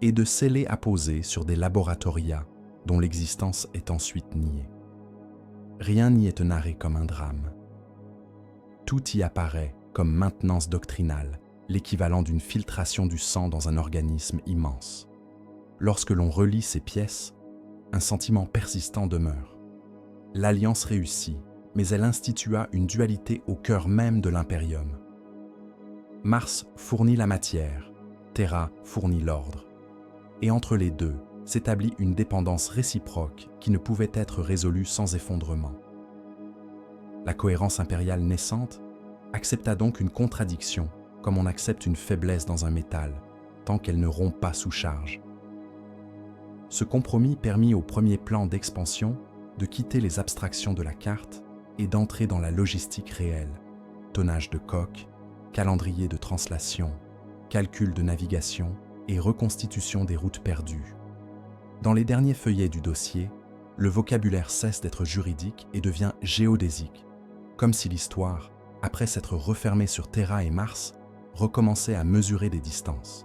et de scellés apposés sur des laboratoria dont l'existence est ensuite niée. Rien n'y est narré comme un drame. Tout y apparaît comme maintenance doctrinale, l'équivalent d'une filtration du sang dans un organisme immense. Lorsque l'on relit ces pièces, un sentiment persistant demeure. L'Alliance réussit, mais elle institua une dualité au cœur même de l'Imperium. Mars fournit la matière, Terra fournit l'ordre. Et entre les deux s'établit une dépendance réciproque qui ne pouvait être résolue sans effondrement. La cohérence impériale naissante accepta donc une contradiction comme on accepte une faiblesse dans un métal, tant qu'elle ne rompt pas sous charge. Ce compromis permit au premier plan d'expansion de quitter les abstractions de la carte et d'entrer dans la logistique réelle, tonnage de coques, calendrier de translation, calcul de navigation et reconstitution des routes perdues. Dans les derniers feuillets du dossier, le vocabulaire cesse d'être juridique et devient géodésique, comme si l'histoire, après s'être refermée sur Terra et Mars, recommençait à mesurer des distances.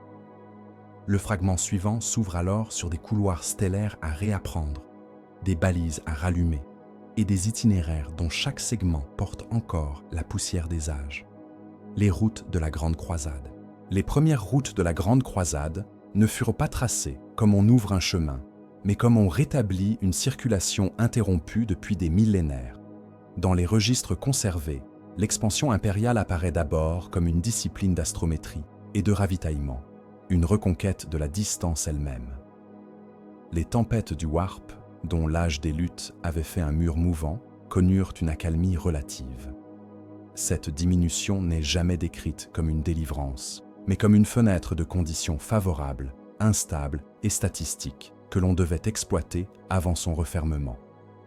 Le fragment suivant s'ouvre alors sur des couloirs stellaires à réapprendre, des balises à rallumer et des itinéraires dont chaque segment porte encore la poussière des âges. Les routes de la Grande Croisade. Les premières routes de la Grande Croisade ne furent pas tracées comme on ouvre un chemin, mais comme on rétablit une circulation interrompue depuis des millénaires. Dans les registres conservés, l'expansion impériale apparaît d'abord comme une discipline d'astrométrie et de ravitaillement, une reconquête de la distance elle-même. Les tempêtes du Warp, dont l'âge des luttes avait fait un mur mouvant, connurent une accalmie relative. Cette diminution n'est jamais décrite comme une délivrance, mais comme une fenêtre de conditions favorables, instables et statistiques que l'on devait exploiter avant son refermement.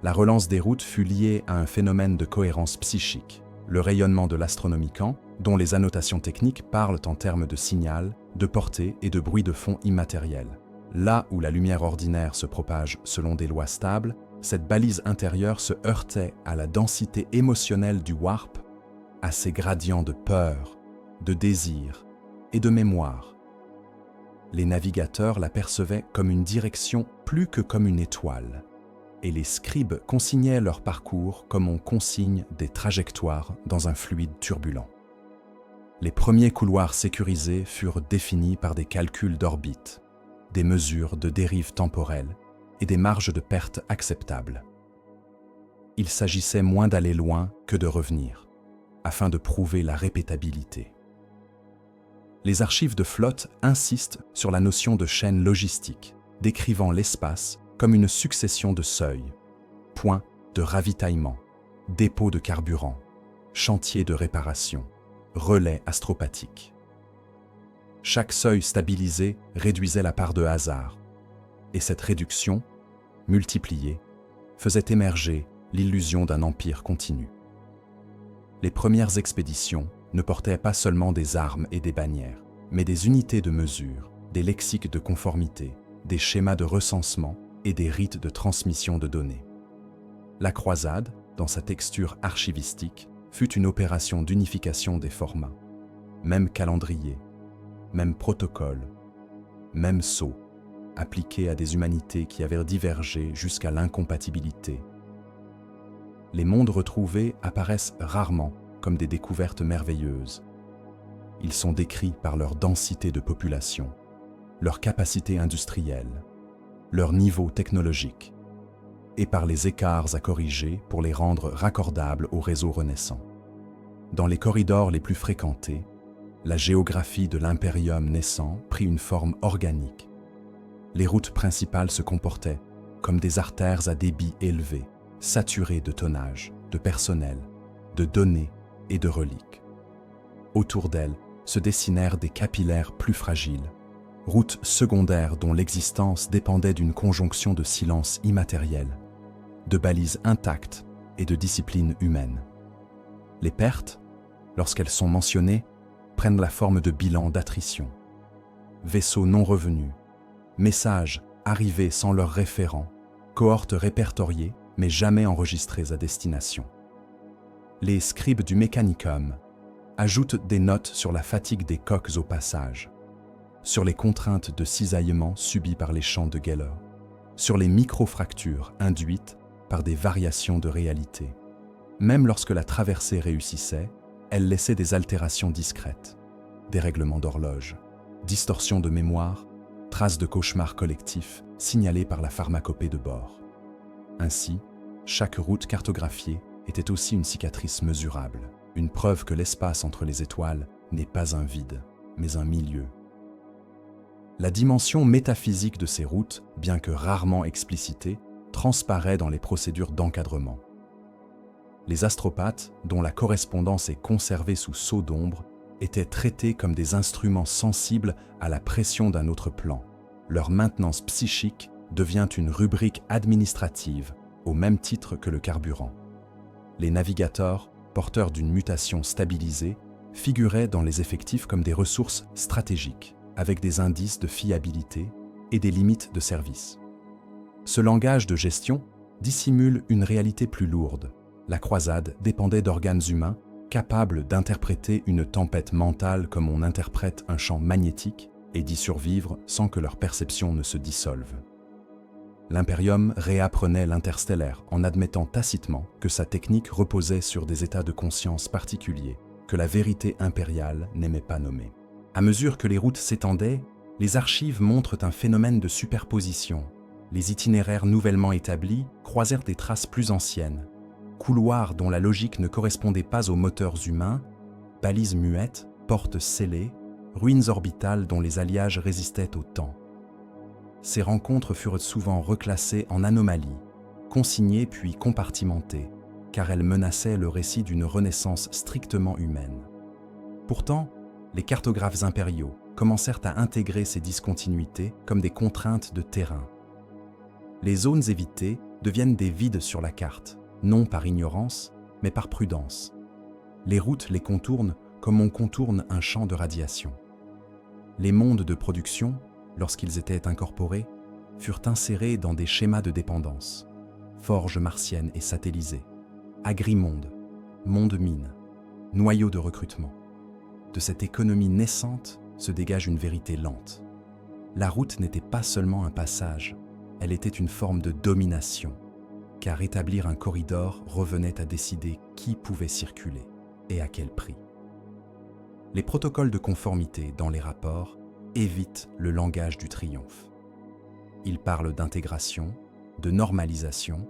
La relance des routes fut liée à un phénomène de cohérence psychique, le rayonnement de l'astronomicon, dont les annotations techniques parlent en termes de signal, de portée et de bruit de fond immatériel. Là où la lumière ordinaire se propage selon des lois stables, cette balise intérieure se heurtait à la densité émotionnelle du Warp, à ses gradients de peur, de désir et de mémoire. Les navigateurs l'apercevaient comme une direction plus que comme une étoile, et les scribes consignaient leur parcours comme on consigne des trajectoires dans un fluide turbulent. Les premiers couloirs sécurisés furent définis par des calculs d'orbite, des mesures de dérive temporelle et des marges de perte acceptables. Il s'agissait moins d'aller loin que de revenir, afin de prouver la répétabilité. Les archives de flotte insistent sur la notion de chaîne logistique, décrivant l'espace comme une succession de seuils, points de ravitaillement, dépôts de carburant, chantiers de réparation, relais astropathiques. Chaque seuil stabilisé réduisait la part de hasard, et cette réduction, multipliée, faisait émerger l'illusion d'un empire continu. Les premières expéditions ne portaient pas seulement des armes et des bannières, mais des unités de mesure, des lexiques de conformité, des schémas de recensement et des rites de transmission de données. La croisade, dans sa texture archivistique, fut une opération d'unification des formats. Même calendrier, même protocole, même sceau, appliqué à des humanités qui avaient divergé jusqu'à l'incompatibilité. Les mondes retrouvés apparaissent rarement comme des découvertes merveilleuses. Ils sont décrits par leur densité de population, leur capacité industrielle, leur niveau technologique, et par les écarts à corriger pour les rendre raccordables au réseau renaissant. Dans les corridors les plus fréquentés, la géographie de l'impérium naissant prit une forme organique. Les routes principales se comportaient comme des artères à débit élevé, saturées de tonnage, de personnel, de données et de reliques. Autour d'elles se dessinèrent des capillaires plus fragiles, routes secondaires dont l'existence dépendait d'une conjonction de silence immatériel, de balises intactes et de discipline humaine. Les pertes, lorsqu'elles sont mentionnées, prennent la forme de bilans d'attrition. Vaisseaux non revenus, messages arrivés sans leur référent, cohortes répertoriées mais jamais enregistrées à destination. Les scribes du Mechanicum ajoutent des notes sur la fatigue des coques au passage, sur les contraintes de cisaillement subies par les champs de Geller, sur les micro-fractures induites par des variations de réalité. Même lorsque la traversée réussissait, elle laissait des altérations discrètes, dérèglements d'horloge, distorsions de mémoire, traces de cauchemars collectifs signalés par la pharmacopée de bord. Ainsi, chaque route cartographiée était aussi une cicatrice mesurable, une preuve que l'espace entre les étoiles n'est pas un vide, mais un milieu. La dimension métaphysique de ces routes, bien que rarement explicitée, transparaît dans les procédures d'encadrement. Les astropathes, dont la correspondance est conservée sous sceau d'ombre, étaient traités comme des instruments sensibles à la pression d'un autre plan. Leur maintenance psychique devient une rubrique administrative, au même titre que le carburant. Les navigateurs, porteurs d'une mutation stabilisée, figuraient dans les effectifs comme des ressources stratégiques, avec des indices de fiabilité et des limites de service. Ce langage de gestion dissimule une réalité plus lourde. La croisade dépendait d'organes humains capables d'interpréter une tempête mentale comme on interprète un champ magnétique et d'y survivre sans que leur perception ne se dissolve. L'Imperium réapprenait l'interstellaire en admettant tacitement que sa technique reposait sur des états de conscience particuliers que la vérité impériale n'aimait pas nommer. À mesure que les routes s'étendaient, les archives montrent un phénomène de superposition. Les itinéraires nouvellement établis croisèrent des traces plus anciennes, couloirs dont la logique ne correspondait pas aux moteurs humains, balises muettes, portes scellées, ruines orbitales dont les alliages résistaient au temps. Ces rencontres furent souvent reclassées en anomalies, consignées puis compartimentées, car elles menaçaient le récit d'une renaissance strictement humaine. Pourtant, les cartographes impériaux commencèrent à intégrer ces discontinuités comme des contraintes de terrain. Les zones évitées deviennent des vides sur la carte, non par ignorance, mais par prudence. Les routes les contournent comme on contourne un champ de radiation. Les mondes de production, lorsqu'ils étaient incorporés, furent insérés dans des schémas de dépendance, forges martiennes et satellisées, agrimonde, monde-mine, noyau de recrutement. De cette économie naissante se dégage une vérité lente. La route n'était pas seulement un passage, elle était une forme de domination, car établir un corridor revenait à décider qui pouvait circuler et à quel prix. Les protocoles de conformité dans les rapports évitent le langage du triomphe. Ils parlent d'intégration, de normalisation,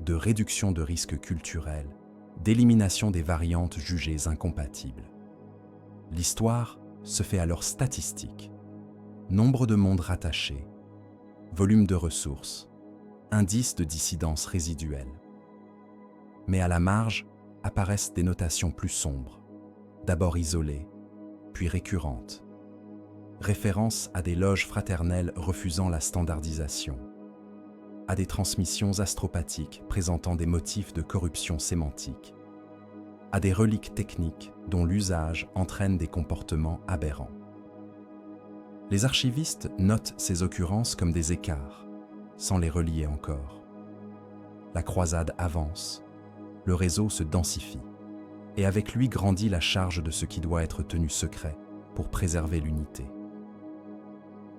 de réduction de risques culturels, d'élimination des variantes jugées incompatibles. L'histoire se fait alors statistique. Nombre de mondes rattachés, volume de ressources, indice de dissidence résiduelle. Mais à la marge apparaissent des notations plus sombres, d'abord isolées, puis récurrentes. Référence à des loges fraternelles refusant la standardisation, à des transmissions astropathiques présentant des motifs de corruption sémantique, à des reliques techniques dont l'usage entraîne des comportements aberrants. Les archivistes notent ces occurrences comme des écarts, sans les relier encore. La croisade avance, le réseau se densifie, et avec lui grandit la charge de ce qui doit être tenu secret pour préserver l'unité.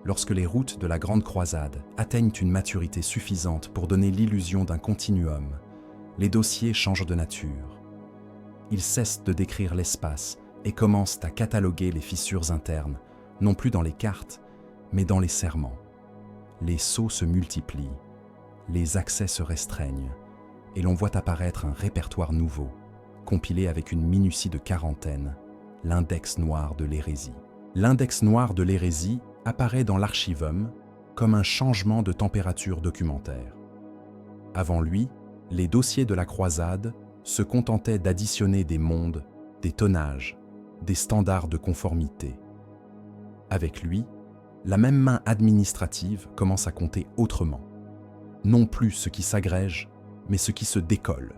Lorsque les routes de la Grande Croisade atteignent une maturité suffisante pour donner l'illusion d'un continuum, les dossiers changent de nature. Ils cessent de décrire l'espace et commencent à cataloguer les fissures internes, non plus dans les cartes, mais dans les serments. Les sceaux se multiplient, les accès se restreignent, et l'on voit apparaître un répertoire nouveau, compilé avec une minutie de quarantaine, l'index noir de l'hérésie. L'index noir de l'hérésie apparaît dans l'Archivum comme un changement de température documentaire. Avant lui, les dossiers de la croisade se contentaient d'additionner des mondes, des tonnages, des standards de conformité. Avec lui, la même main administrative commence à compter autrement. Non plus ce qui s'agrège, mais ce qui se décolle.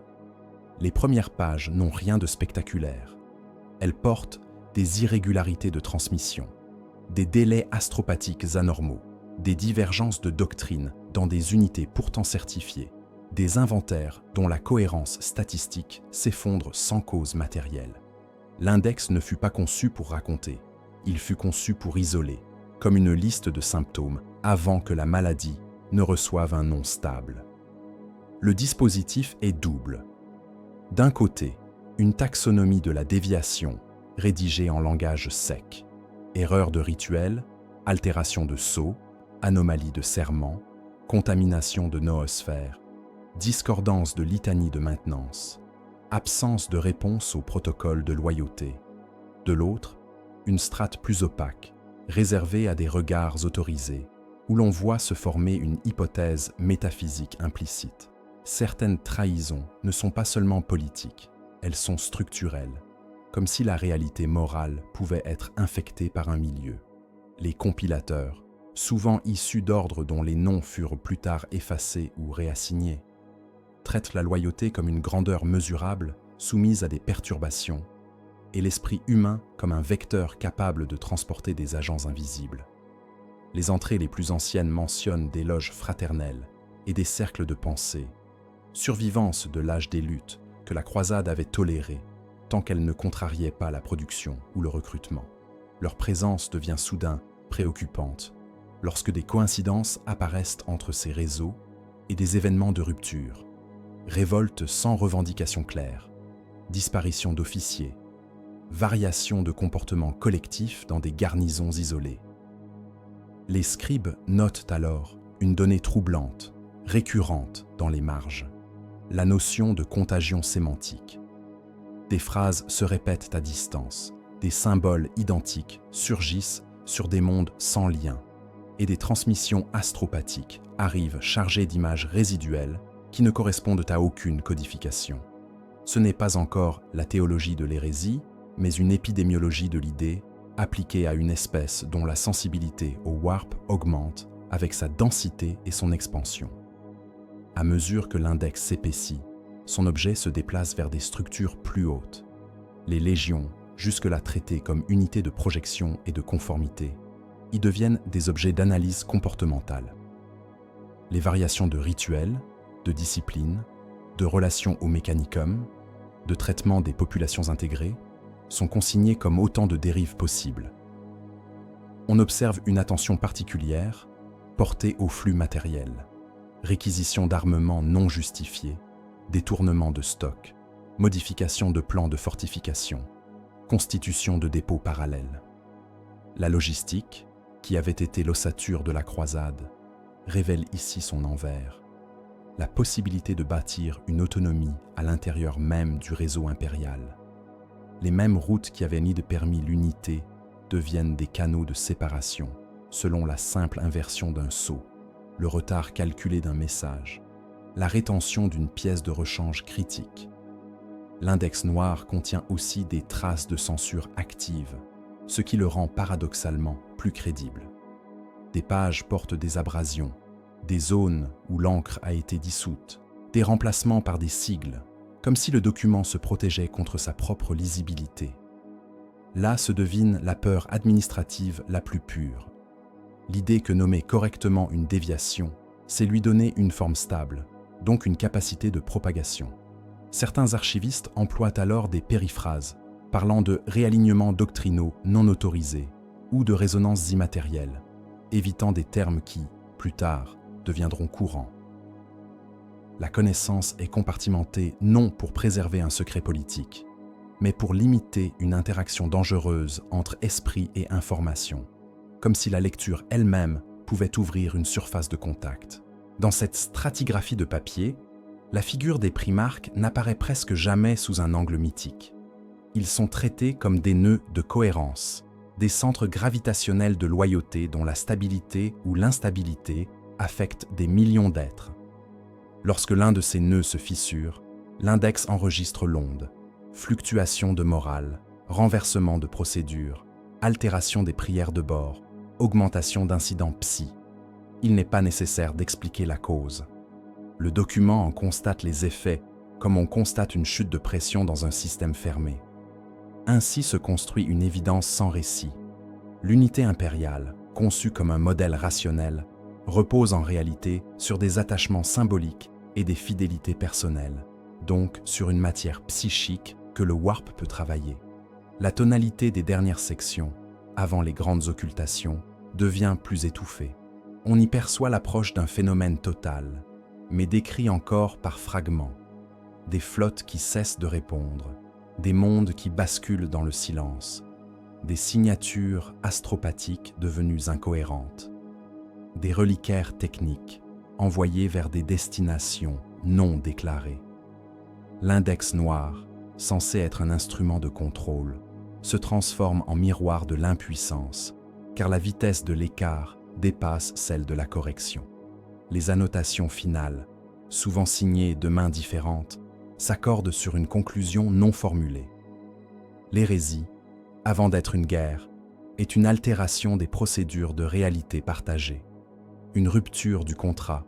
Les premières pages n'ont rien de spectaculaire. Elles portent des irrégularités de transmission, des délais astropathiques anormaux, des divergences de doctrine dans des unités pourtant certifiées, des inventaires dont la cohérence statistique s'effondre sans cause matérielle. L'index ne fut pas conçu pour raconter, il fut conçu pour isoler, comme une liste de symptômes avant que la maladie ne reçoive un nom stable. Le dispositif est double. D'un côté, une taxonomie de la déviation rédigée en langage sec, erreur de rituel, altération de sceaux, anomalie de serment, contamination de noosphère, discordance de litanie de maintenance, absence de réponse au protocole de loyauté. De l'autre, une strate plus opaque, réservée à des regards autorisés, où l'on voit se former une hypothèse métaphysique implicite. Certaines trahisons ne sont pas seulement politiques, elles sont structurelles, comme si la réalité morale pouvait être infectée par un milieu. Les compilateurs, souvent issus d'ordres dont les noms furent plus tard effacés ou réassignés, traitent la loyauté comme une grandeur mesurable soumise à des perturbations, et l'esprit humain comme un vecteur capable de transporter des agents invisibles. Les entrées les plus anciennes mentionnent des loges fraternelles et des cercles de pensée, survivances de l'âge des luttes que la croisade avait tolérées tant qu'elle ne contrariait pas la production ou le recrutement. Leur présence devient soudain préoccupante lorsque des coïncidences apparaissent entre ces réseaux et des événements de rupture. Révoltes sans revendication claire, disparition d'officiers, variation de comportements collectifs dans des garnisons isolées. Les scribes notent alors une donnée troublante, récurrente dans les marges, la notion de contagion sémantique. Des phrases se répètent à distance, des symboles identiques surgissent sur des mondes sans lien, et des transmissions astropathiques arrivent chargées d'images résiduelles qui ne correspondent à aucune codification. Ce n'est pas encore la théologie de l'hérésie, mais une épidémiologie de l'idée appliquée à une espèce dont la sensibilité au warp augmente avec sa densité et son expansion. À mesure que l'index s'épaissit, son objet se déplace vers des structures plus hautes. Les légions, jusque-là traitées comme unités de projection et de conformité, y deviennent des objets d'analyse comportementale. Les variations de rituels, de discipline, de relations au mécanicum, de traitement des populations intégrées, sont consignées comme autant de dérives possibles. On observe une attention particulière portée au flux matériel, réquisition d'armements non justifiés, détournement de stocks, modification de plans de fortification, constitution de dépôts parallèles. La logistique, qui avait été l'ossature de la croisade, révèle ici son envers. La possibilité de bâtir une autonomie à l'intérieur même du réseau impérial. Les mêmes routes qui avaient mis de permis l'unité deviennent des canaux de séparation, selon la simple inversion d'un sceau, le retard calculé d'un message, la rétention d'une pièce de rechange critique. L'index noir contient aussi des traces de censure active, ce qui le rend paradoxalement plus crédible. Des pages portent des abrasions, des zones où l'encre a été dissoute, des remplacements par des sigles, comme si le document se protégeait contre sa propre lisibilité. Là se devine la peur administrative la plus pure. L'idée que nommer correctement une déviation, c'est lui donner une forme stable, donc une capacité de propagation. Certains archivistes emploient alors des périphrases, parlant de réalignements doctrinaux non autorisés ou de résonances immatérielles, évitant des termes qui, plus tard, deviendront courants. La connaissance est compartimentée non pour préserver un secret politique, mais pour limiter une interaction dangereuse entre esprit et information, comme si la lecture elle-même pouvait ouvrir une surface de contact. Dans cette stratigraphie de papier, la figure des primarques n'apparaît presque jamais sous un angle mythique. Ils sont traités comme des nœuds de cohérence, des centres gravitationnels de loyauté dont la stabilité ou l'instabilité affectent des millions d'êtres. Lorsque l'un de ces nœuds se fissure, l'index enregistre l'onde, fluctuation de morale, renversement de procédure, altération des prières de bord, augmentation d'incidents psy. Il n'est pas nécessaire d'expliquer la cause. Le document en constate les effets, comme on constate une chute de pression dans un système fermé. Ainsi se construit une évidence sans récit. L'unité impériale, conçue comme un modèle rationnel, repose en réalité sur des attachements symboliques et des fidélités personnelles, donc sur une matière psychique que le warp peut travailler. La tonalité des dernières sections, avant les grandes occultations, devient plus étouffée. On y perçoit l'approche d'un phénomène total, mais décrit encore par fragments. Des flottes qui cessent de répondre, des mondes qui basculent dans le silence, des signatures astropathiques devenues incohérentes, des reliquaires techniques envoyés vers des destinations non déclarées. L'index noir, censé être un instrument de contrôle, se transforme en miroir de l'impuissance, car la vitesse de l'écart dépasse celle de la correction. Les annotations finales, souvent signées de mains différentes, s'accordent sur une conclusion non formulée. L'hérésie, avant d'être une guerre, est une altération des procédures de réalité partagée, une rupture du contrat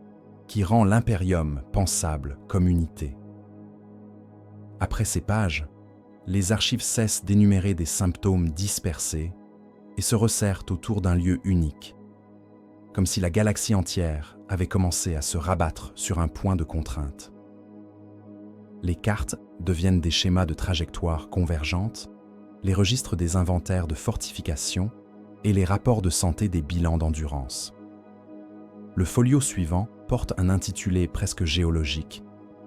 qui rend l'impérium pensable comme unité. Après ces pages, les archives cessent d'énumérer des symptômes dispersés et se resserrent autour d'un lieu unique, comme si la galaxie entière avait commencé à se rabattre sur un point de contrainte. Les cartes deviennent des schémas de trajectoires convergentes, les registres des inventaires de fortification et les rapports de santé des bilans d'endurance. Le folio suivant porte un intitulé presque géologique,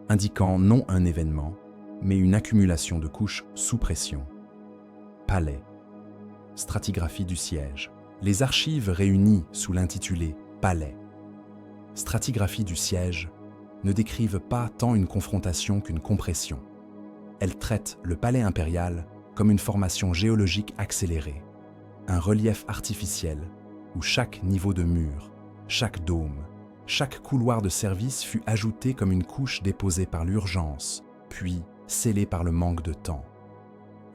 indiquant non un événement, mais une accumulation de couches sous pression. Palais. Stratigraphie du siège. Les archives réunies sous l'intitulé « Palais », stratigraphie du siège, ne décrivent pas tant une confrontation qu'une compression. Elles traitent le palais impérial comme une formation géologique accélérée, un relief artificiel où chaque niveau de mur, chaque dôme, chaque couloir de service fut ajouté comme une couche déposée par l'urgence, puis scellée par le manque de temps.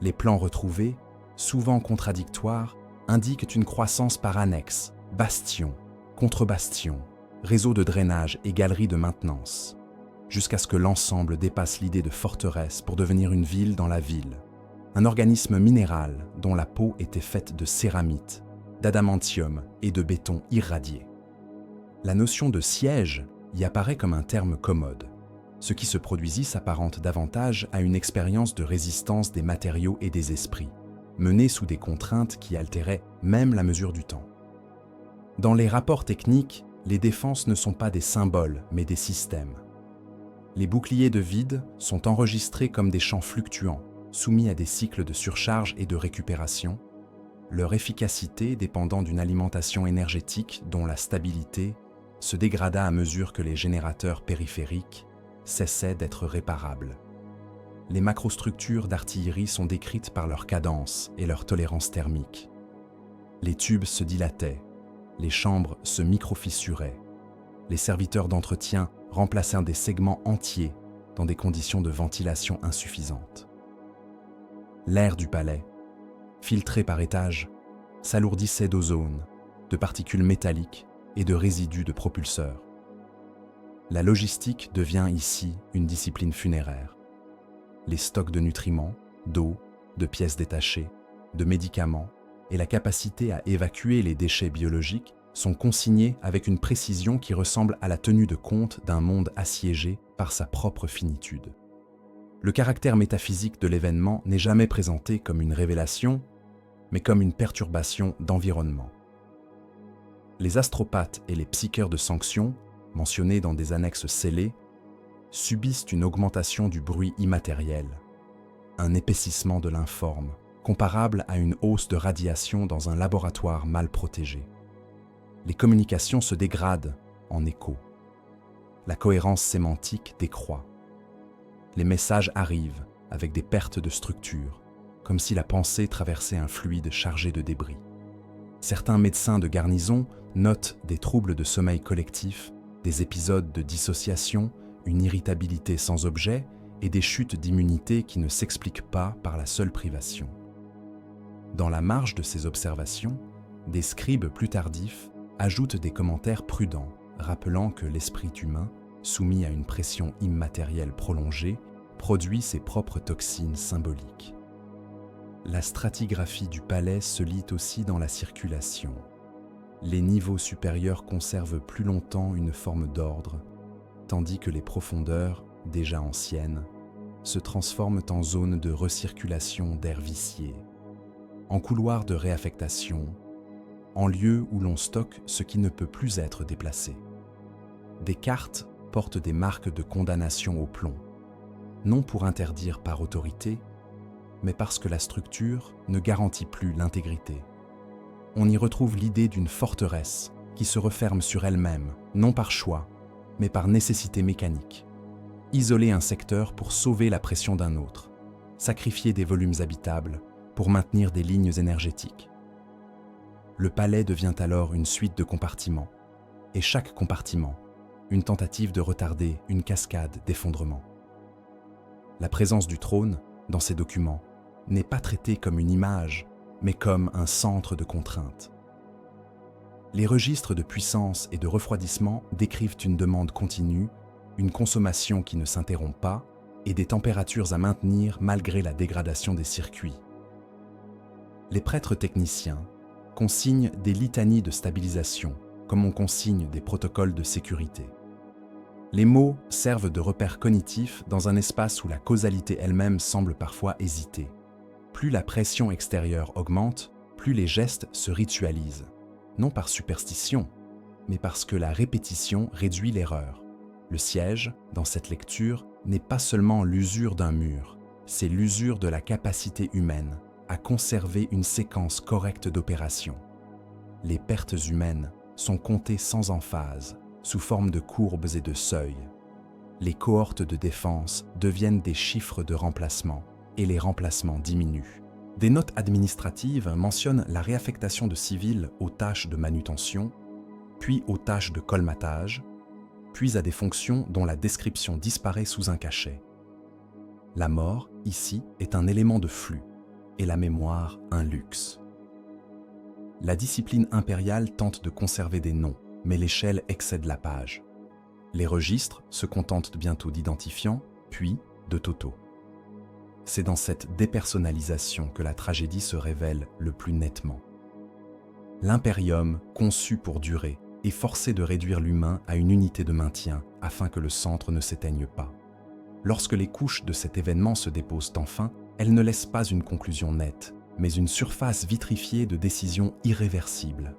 Les plans retrouvés, souvent contradictoires, indiquent une croissance par annexe, bastion, contre-bastion, réseau de drainage et galerie de maintenance, jusqu'à ce que l'ensemble dépasse l'idée de forteresse pour devenir une ville dans la ville, un organisme minéral dont la peau était faite de céramite, d'adamantium et de béton irradié. La notion de siège y apparaît comme un terme commode. Ce qui se produisit s'apparente davantage à une expérience de résistance des matériaux et des esprits, menée sous des contraintes qui altéraient même la mesure du temps. Dans les rapports techniques, les défenses ne sont pas des symboles, mais des systèmes. Les boucliers de vide sont enregistrés comme des champs fluctuants, soumis à des cycles de surcharge et de récupération, leur efficacité dépendant d'une alimentation énergétique dont la stabilité se dégrada à mesure que les générateurs périphériques cessaient d'être réparables. Les macrostructures d'artillerie sont décrites par leur cadence et leur tolérance thermique. Les tubes se dilataient, les chambres se microfissuraient, les serviteurs d'entretien remplacèrent des segments entiers dans des conditions de ventilation insuffisantes. L'air du palais, filtré par étages, s'alourdissait d'ozone, de particules métalliques et de résidus de propulseurs. La logistique devient ici une discipline funéraire. Les stocks de nutriments, d'eau, de pièces détachées, de médicaments et la capacité à évacuer les déchets biologiques sont consignés avec une précision qui ressemble à la tenue de compte d'un monde assiégé par sa propre finitude. Le caractère métaphysique de l'événement n'est jamais présenté comme une révélation, mais comme une perturbation d'environnement. Les astropathes et les psycheurs de sanction, mentionnés dans des annexes scellées, subissent une augmentation du bruit immatériel. un épaississement de l'informe, comparable à une hausse de radiation dans un laboratoire mal protégé. Les communications se dégradent en écho. La cohérence sémantique décroît. Les messages arrivent avec des pertes de structure, comme si la pensée traversait un fluide chargé de débris. Certains médecins de garnison notent des troubles de sommeil collectif, des épisodes de dissociation, une irritabilité sans objet et des chutes d'immunité qui ne s'expliquent pas par la seule privation. Dans la marge de ces observations, des scribes plus tardifs ajoutent des commentaires prudents, rappelant que l'esprit humain, soumis à une pression immatérielle prolongée, produit ses propres toxines symboliques. La stratigraphie du palais se lit aussi dans la circulation. Les niveaux supérieurs conservent plus longtemps une forme d'ordre, tandis que les profondeurs, déjà anciennes, se transforment en zones de recirculation d'air vicié, en couloirs de réaffectation, en lieux où l'on stocke ce qui ne peut plus être déplacé. Des cartes portent des marques de condamnation au plomb, non pour interdire par autorité, mais parce que la structure ne garantit plus l'intégrité. On y retrouve l'idée d'une forteresse qui se referme sur elle-même, non par choix, mais par nécessité mécanique. Isoler un secteur pour sauver la pression d'un autre, sacrifier des volumes habitables pour maintenir des lignes énergétiques. Le palais devient alors une suite de compartiments, et chaque compartiment, une tentative de retarder une cascade d'effondrement. La présence du trône, dans ces documents, n'est pas traitée comme une image, mais comme un centre de contrainte. Les registres de puissance et de refroidissement décrivent une demande continue, une consommation qui ne s'interrompt pas et des températures à maintenir malgré la dégradation des circuits. Les prêtres techniciens consignent des litanies de stabilisation, comme on consigne des protocoles de sécurité. Les mots servent de repères cognitifs dans un espace où la causalité elle-même semble parfois hésiter. Plus la pression extérieure augmente, plus les gestes se ritualisent, non par superstition, mais parce que la répétition réduit l'erreur. Le siège, dans cette lecture, n'est pas seulement l'usure d'un mur, c'est l'usure de la capacité humaine à conserver une séquence correcte d'opérations. Les pertes humaines sont comptées sans emphase, sous forme de courbes et de seuils. Les cohortes de défense deviennent des chiffres de remplacement, et les remplacements diminuent. Des notes administratives mentionnent la réaffectation de civils aux tâches de manutention, puis aux tâches de colmatage, puis à des fonctions dont la description disparaît sous un cachet. La mort, ici, est un élément de flux, et la mémoire un luxe. La discipline impériale tente de conserver des noms, mais l'échelle excède la page. Les registres se contentent bientôt d'identifiants, puis de totaux. C'est dans cette dépersonnalisation que la tragédie se révèle le plus nettement. L'impérium, conçu pour durer, est forcé de réduire l'humain à une unité de maintien afin que le centre ne s'éteigne pas. Lorsque les couches de cet événement se déposent enfin, elles ne laissent pas une conclusion nette, mais une surface vitrifiée de décisions irréversibles.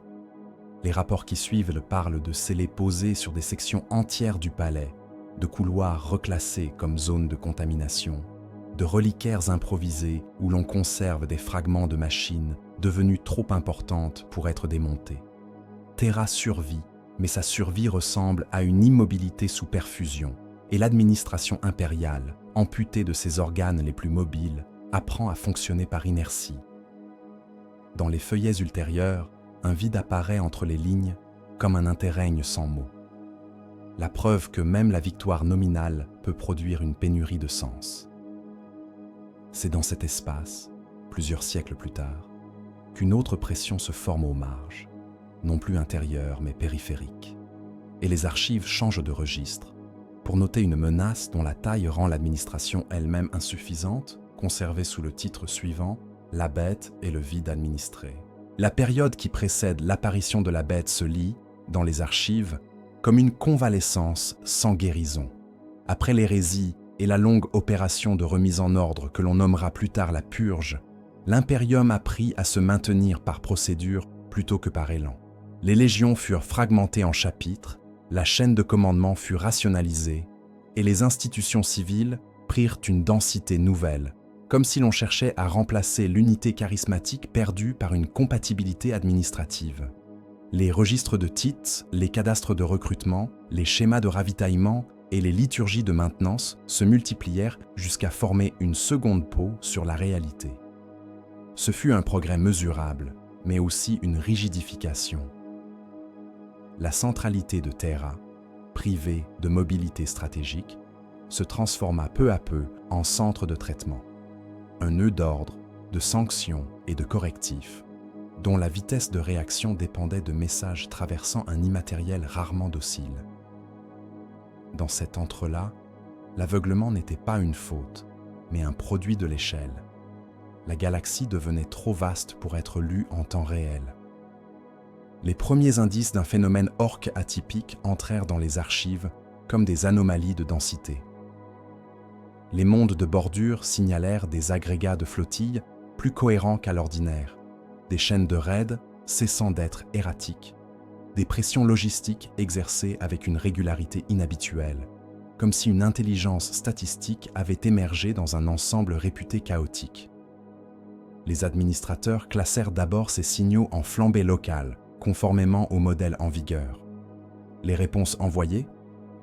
Les rapports qui suivent parlent de scellés posés sur des sections entières du palais, de couloirs reclassés comme zones de contamination, de reliquaires improvisés où l'on conserve des fragments de machines devenues trop importantes pour être démontées. Terra survit, mais sa survie ressemble à une immobilité sous perfusion, et l'administration impériale, amputée de ses organes les plus mobiles, apprend à fonctionner par inertie. Dans les feuillets ultérieurs, un vide apparaît entre les lignes comme un interrègne sans mots. La preuve que même la victoire nominale peut produire une pénurie de sens. C'est dans cet espace, plusieurs siècles plus tard, qu'une autre pression se forme aux marges, non plus intérieure mais périphérique. Et les archives changent de registre pour noter une menace dont la taille rend l'administration elle-même insuffisante, conservée sous le titre suivant « La bête et le vide administré ». La période qui précède l'apparition de la bête se lit, dans les archives, comme une convalescence sans guérison. Après l'hérésie et la longue opération de remise en ordre que l'on nommera plus tard la purge, l'impérium apprit à se maintenir par procédure plutôt que par élan. Les légions furent fragmentées en chapitres, la chaîne de commandement fut rationalisée, et les institutions civiles prirent une densité nouvelle, comme si l'on cherchait à remplacer l'unité charismatique perdue par une compatibilité administrative. Les registres de titres, les cadastres de recrutement, les schémas de ravitaillement et les liturgies de maintenance se multiplièrent jusqu'à former une seconde peau sur la réalité. Ce fut un progrès mesurable, mais aussi une rigidification. La centralité de Terra, privée de mobilité stratégique, se transforma peu à peu en centre de traitement, un nœud d'ordre, de sanctions et de correctifs, dont la vitesse de réaction dépendait de messages traversant un immatériel rarement docile. Dans cet entrelac, l'aveuglement n'était pas une faute, mais un produit de l'échelle. La galaxie devenait trop vaste pour être lue en temps réel. Les premiers indices d'un phénomène orque atypique entrèrent dans les archives comme des anomalies de densité. Les mondes de bordure signalèrent des agrégats de flottilles plus cohérents qu'à l'ordinaire, des chaînes de raids cessant d'être erratiques, des pressions logistiques exercées avec une régularité inhabituelle, comme si une intelligence statistique avait émergé dans un ensemble réputé chaotique. Les administrateurs classèrent d'abord ces signaux en flambée locale, conformément au modèle en vigueur. Les réponses envoyées,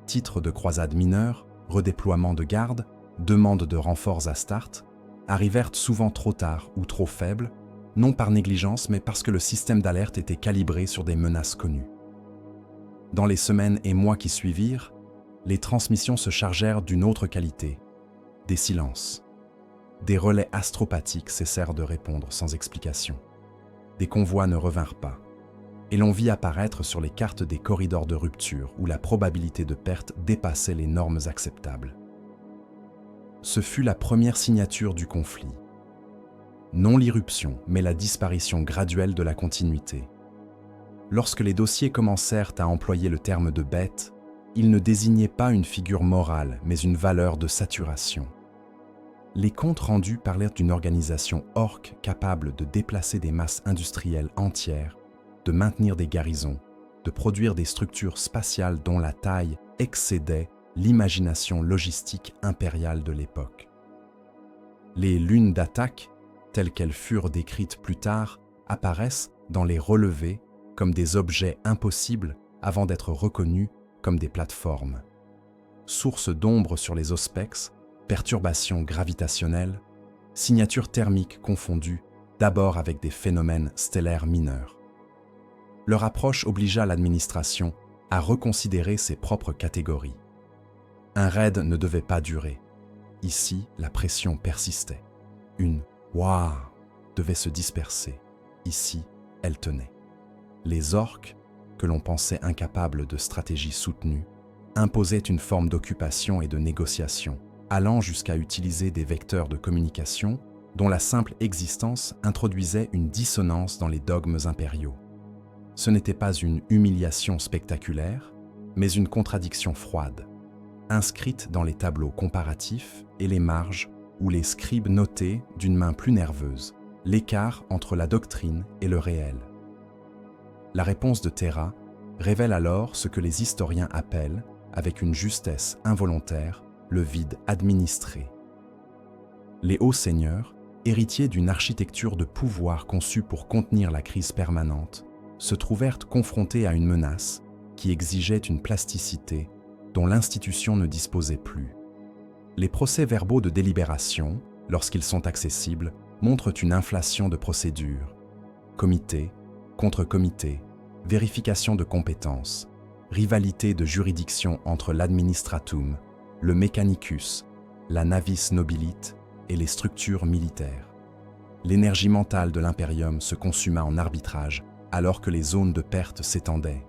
titres de croisade mineure, redéploiement de garde, demandes de renforts à Start, arrivèrent souvent trop tard ou trop faibles, non par négligence mais parce que le système d'alerte était calibré sur des menaces connues. Dans les semaines et mois qui suivirent, les transmissions se chargèrent d'une autre qualité, des silences. Des relais astropathiques cessèrent de répondre sans explication. Des convois ne revinrent pas. Et l'on vit apparaître sur les cartes des corridors de rupture où la probabilité de perte dépassait les normes acceptables. Ce fut la première signature du conflit. Non l'irruption, mais la disparition graduelle de la continuité. Lorsque les dossiers commencèrent à employer le terme de bête, ils ne désignaient pas une figure morale, mais une valeur de saturation. Les comptes rendus parlèrent d'une organisation orque capable de déplacer des masses industrielles entières, de maintenir des garnisons, de produire des structures spatiales dont la taille excédait l'imagination logistique impériale de l'époque. Les lunes d'attaque, telles qu'elles furent décrites plus tard, apparaissent dans les relevés comme des objets impossibles avant d'être reconnus comme des plateformes. Source d'ombre sur les auspex, perturbations gravitationnelles, signatures thermiques confondues d'abord avec des phénomènes stellaires mineurs. Leur approche obligea l'administration à reconsidérer ses propres catégories. Un raid ne devait pas durer. Ici, la pression persistait. Une « Waouh » devait se disperser. Ici, elle tenait. Les orques, que l'on pensait incapables de stratégie soutenue, imposaient une forme d'occupation et de négociation, allant jusqu'à utiliser des vecteurs de communication dont la simple existence introduisait une dissonance dans les dogmes impériaux. Ce n'était pas une humiliation spectaculaire, mais une contradiction froide, inscrite dans les tableaux comparatifs et les marges où les scribes notaient d'une main plus nerveuse l'écart entre la doctrine et le réel. La réponse de Terra révèle alors ce que les historiens appellent, avec une justesse involontaire, le vide administré. Les hauts seigneurs, héritiers d'une architecture de pouvoir conçue pour contenir la crise permanente, se trouvèrent confrontés à une menace qui exigeait une plasticité dont l'institution ne disposait plus. Les procès-verbaux de délibération, lorsqu'ils sont accessibles, montrent une inflation de procédures. Comité, contre-comité, vérification de compétences, rivalité de juridiction entre l'administratum, le mechanicus, la navis nobilite et les structures militaires. L'énergie mentale de l'impérium se consuma en arbitrage alors que les zones de perte s'étendaient.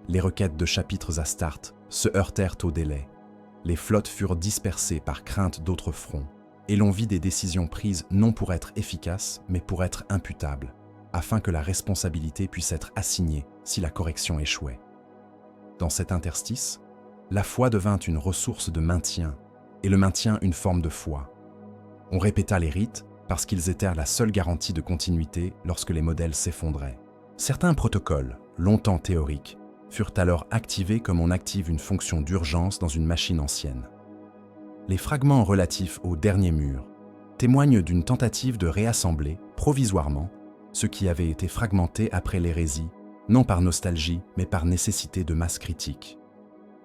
Les requêtes de chapitres à Start se heurtèrent au délai. Les flottes furent dispersées par crainte d'autres fronts, et l'on vit des décisions prises non pour être efficaces, mais pour être imputables, afin que la responsabilité puisse être assignée si la correction échouait. Dans cet interstice, la foi devint une ressource de maintien, et le maintien une forme de foi. On répéta les rites parce qu'ils étaient la seule garantie de continuité lorsque les modèles s'effondraient. Certains protocoles, longtemps théoriques, furent alors activés comme on active une fonction d'urgence dans une machine ancienne. Les fragments relatifs au dernier mur, témoigne d'une tentative de réassembler, provisoirement, ce qui avait été fragmenté après l'hérésie, non par nostalgie, mais par nécessité de masse critique.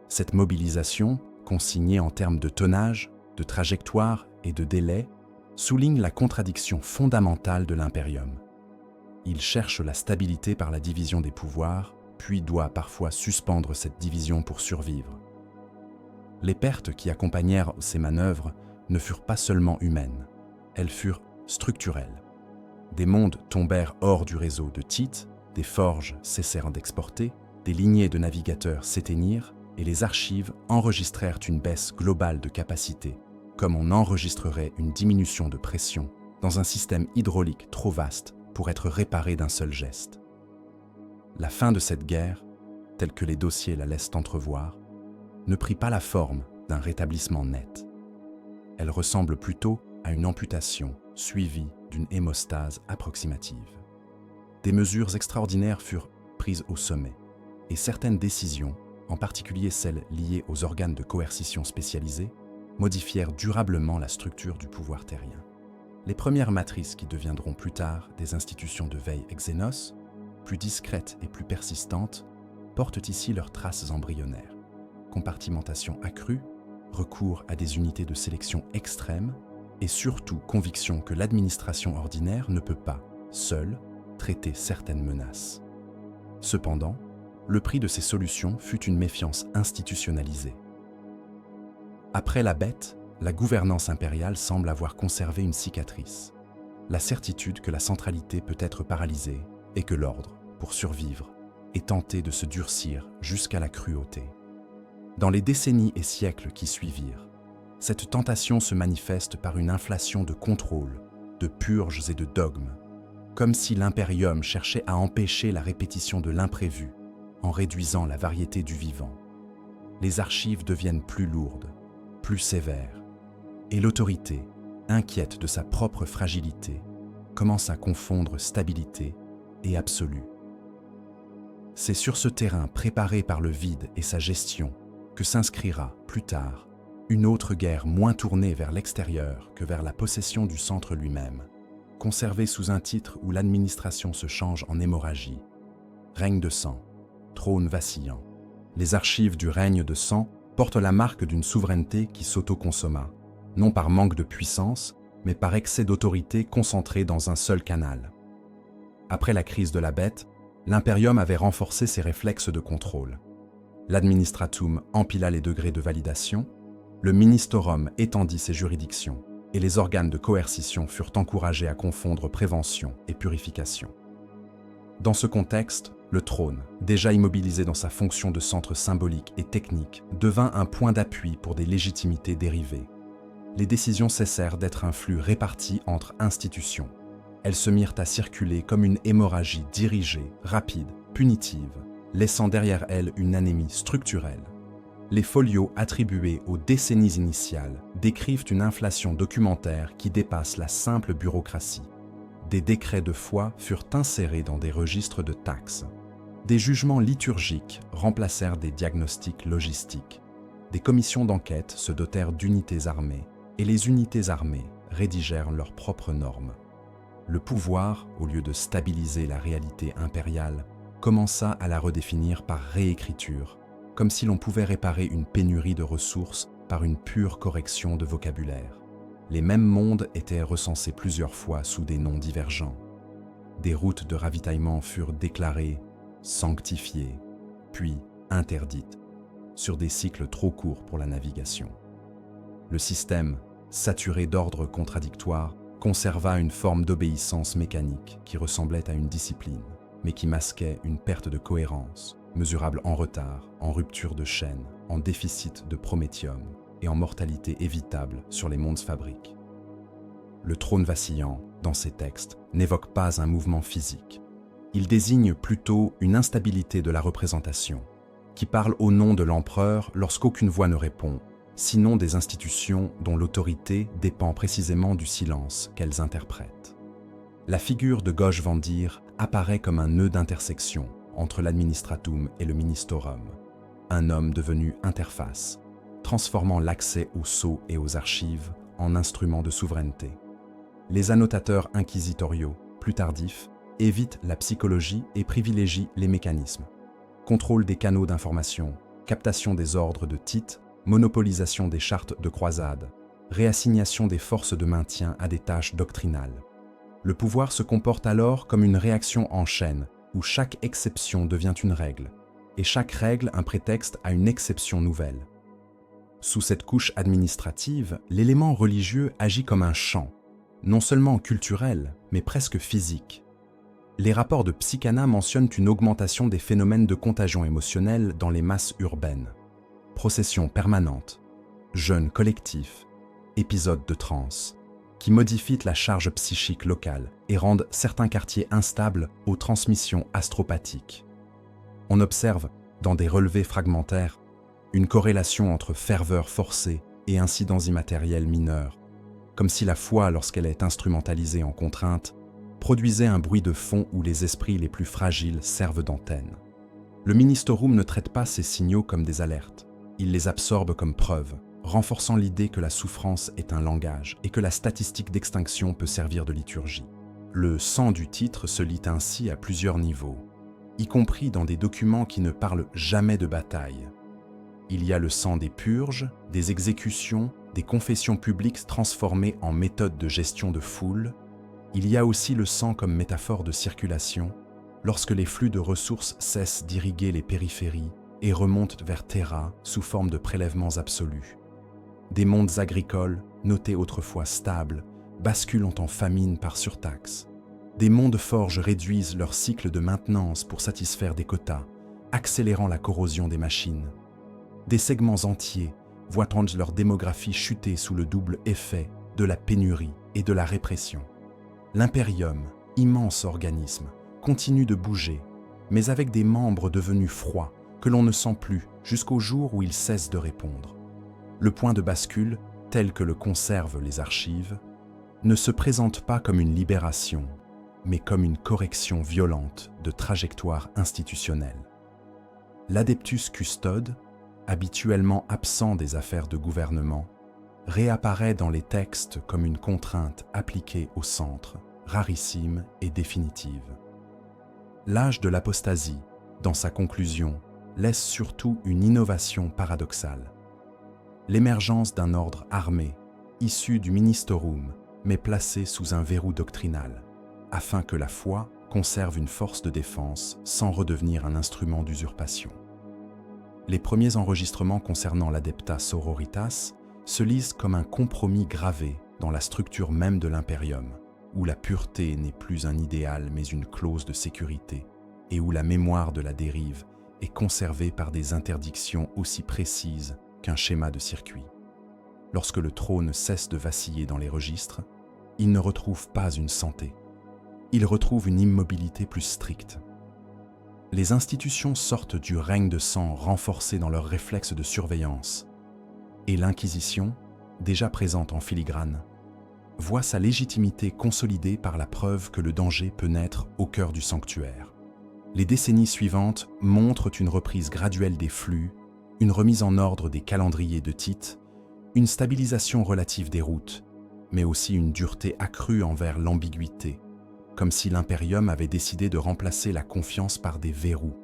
Cette mobilisation, consignée en termes de tonnage, de trajectoire et de délai, souligne la contradiction fondamentale de l'impérium. Il cherche la stabilité par la division des pouvoirs, puis doit parfois suspendre cette division pour survivre. Les pertes qui accompagnèrent ces manœuvres ne furent pas seulement humaines, elles furent structurelles. Des mondes tombèrent hors du réseau de Tite, des forges cessèrent d'exporter, des lignées de navigateurs s'éteignirent et les archives enregistrèrent une baisse globale de capacité, comme on enregistrerait une diminution de pression dans un système hydraulique trop vaste pour être réparé d'un seul geste. La fin de cette guerre, telle que les dossiers la laissent entrevoir, ne prit pas la forme d'un rétablissement net. Elle ressemble plutôt à une amputation suivie d'une hémostase approximative. Des mesures extraordinaires furent prises au sommet, et certaines décisions, en particulier celles liées aux organes de coercition spécialisés, modifièrent durablement la structure du pouvoir terrien. Les premières matrices qui deviendront plus tard des institutions de veille exénos, plus discrètes et plus persistantes, portent ici leurs traces embryonnaires. Compartimentation accrue, recours à des unités de sélection extrêmes et surtout conviction que l'administration ordinaire ne peut pas, seule, traiter certaines menaces. Cependant, le prix de ces solutions fut une méfiance institutionnalisée. Après la bête, la gouvernance impériale semble avoir conservé une cicatrice, la certitude que la centralité peut être paralysée et que l'ordre, pour survivre, est tenté de se durcir jusqu'à la cruauté. Dans les décennies et siècles qui suivirent, cette tentation se manifeste par une inflation de contrôle, de purges et de dogmes, comme si l'impérium cherchait à empêcher la répétition de l'imprévu en réduisant la variété du vivant. Les archives deviennent plus lourdes, plus sévères, et l'autorité, inquiète de sa propre fragilité, commence à confondre stabilité et absolu. C'est sur ce terrain préparé par le vide et sa gestion que s'inscrira, plus tard, une autre guerre moins tournée vers l'extérieur que vers la possession du centre lui-même, conservée sous un titre où l'administration se change en hémorragie. Règne de sang, trône vacillant. Les archives du règne de sang portent la marque d'une souveraineté qui s'autoconsomma, non par manque de puissance, mais par excès d'autorité concentrée dans un seul canal. Après la crise de la bête, l'impérium avait renforcé ses réflexes de contrôle. L'administratum empila les degrés de validation, le ministerum étendit ses juridictions, et les organes de coercition furent encouragés à confondre prévention et purification. Dans ce contexte, le trône, déjà immobilisé dans sa fonction de centre symbolique et technique, devint un point d'appui pour des légitimités dérivées. Les décisions cessèrent d'être un flux réparti entre institutions. Elles se mirent à circuler comme une hémorragie dirigée, rapide, punitive, laissant derrière elles une anémie structurelle. Les folios attribués aux décennies initiales décrivent une inflation documentaire qui dépasse la simple bureaucratie. Des décrets de foi furent insérés dans des registres de taxes. Des jugements liturgiques remplacèrent des diagnostics logistiques. Des commissions d'enquête se dotèrent d'unités armées, et les unités armées rédigèrent leurs propres normes. Le pouvoir, au lieu de stabiliser la réalité impériale, commença à la redéfinir par réécriture, comme si l'on pouvait réparer une pénurie de ressources par une pure correction de vocabulaire. Les mêmes mondes étaient recensés plusieurs fois sous des noms divergents. Des routes de ravitaillement furent déclarées sanctifiées, puis interdites, sur des cycles trop courts pour la navigation. Le système, saturé d'ordres contradictoires, conserva une forme d'obéissance mécanique qui ressemblait à une discipline, mais qui masquait une perte de cohérence, mesurable en retard, en rupture de chaîne, en déficit de prométhium et en mortalité évitable sur les mondes fabriques. Le trône vacillant, dans ces textes, n'évoque pas un mouvement physique. Il désigne plutôt une instabilité de la représentation, qui parle au nom de l'empereur lorsqu'aucune voix ne répond, sinon des institutions dont l'autorité dépend précisément du silence qu'elles interprètent. La figure de Gosh-Vandir apparaît comme un nœud d'intersection entre l'administratum et le ministerum, un homme devenu interface, transformant l'accès aux sceaux et aux archives en instrument de souveraineté. Les annotateurs inquisitoriaux, plus tardifs, évitent la psychologie et privilégient les mécanismes. Contrôle des canaux d'information, captation des ordres de Tite, monopolisation des chartes de croisade, réassignation des forces de maintien à des tâches doctrinales. Le pouvoir se comporte alors comme une réaction en chaîne, où chaque exception devient une règle, et chaque règle un prétexte à une exception nouvelle. Sous cette couche administrative, l'élément religieux agit comme un champ, non seulement culturel, mais presque physique. Les rapports de Psychana mentionnent une augmentation des phénomènes de contagion émotionnelle dans les masses urbaines. Processions permanentes, jeûnes collectifs, épisodes de transe, qui modifient la charge psychique locale et rendent certains quartiers instables aux transmissions astropathiques. On observe, dans des relevés fragmentaires, une corrélation entre ferveur forcée et incidents immatériels mineurs, comme si la foi, lorsqu'elle est instrumentalisée en contrainte, produisait un bruit de fond où les esprits les plus fragiles servent d'antenne. Le Ministorum ne traite pas ces signaux comme des alertes, il les absorbe comme preuves, renforçant l'idée que la souffrance est un langage et que la statistique d'extinction peut servir de liturgie. Le sang du titre se lit ainsi à plusieurs niveaux, y compris dans des documents qui ne parlent jamais de bataille. Il y a le sang des purges, des exécutions, des confessions publiques transformées en méthode de gestion de foule. Il y a aussi le sang comme métaphore de circulation, lorsque les flux de ressources cessent d'irriguer les périphéries et remontent vers Terra sous forme de prélèvements absolus. Des mondes agricoles, notés autrefois stables, basculent en famine par surtaxe. Des mondes forges réduisent leur cycle de maintenance pour satisfaire des quotas, accélérant la corrosion des machines. Des segments entiers voient leur démographie chuter sous le double effet de la pénurie et de la répression. L'impérium, immense organisme, continue de bouger, mais avec des membres devenus froids que l'on ne sent plus jusqu'au jour où ils cessent de répondre. Le point de bascule, tel que le conservent les archives, ne se présente pas comme une libération, mais comme une correction violente de trajectoire institutionnelle. L'adeptus custode, habituellement absent des affaires de gouvernement, réapparaît dans les textes comme une contrainte appliquée au centre, rarissime et définitive. L'âge de l'apostasie, dans sa conclusion, laisse surtout une innovation paradoxale. L'émergence d'un ordre armé, issu du Ministorum, mais placé sous un verrou doctrinal, afin que la foi conserve une force de défense sans redevenir un instrument d'usurpation. Les premiers enregistrements concernant l'Adepta Sororitas se lisent comme un compromis gravé dans la structure même de l'impérium, où la pureté n'est plus un idéal mais une clause de sécurité, et où la mémoire de la dérive est conservée par des interdictions aussi précises qu'un schéma de circuit. Lorsque le trône cesse de vaciller dans les registres, il ne retrouve pas une santé. Il retrouve une immobilité plus stricte. Les institutions sortent du règne de sang renforcées dans leurs réflexes de surveillance, et l'Inquisition, déjà présente en filigrane, voit sa légitimité consolidée par la preuve que le danger peut naître au cœur du sanctuaire. Les décennies suivantes montrent une reprise graduelle des flux, une remise en ordre des calendriers de Tite, une stabilisation relative des routes, mais aussi une dureté accrue envers l'ambiguïté, comme si l'impérium avait décidé de remplacer la confiance par des verrous.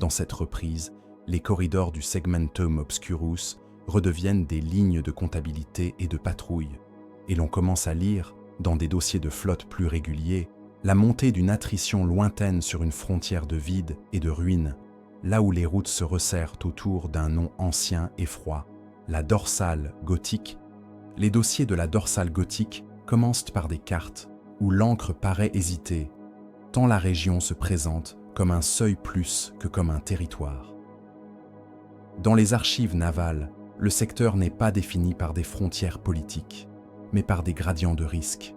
Dans cette reprise, les corridors du segmentum obscurus redeviennent des lignes de comptabilité et de patrouille, et l'on commence à lire, dans des dossiers de flotte plus réguliers, la montée d'une attrition lointaine sur une frontière de vide et de ruines, là où les routes se resserrent autour d'un nom ancien et froid, la dorsale gothique. Les dossiers de la dorsale gothique commencent par des cartes où l'encre paraît hésiter, tant la région se présente comme un seuil plus que comme un territoire. Dans les archives navales, le secteur n'est pas défini par des frontières politiques, mais par des gradients de risque,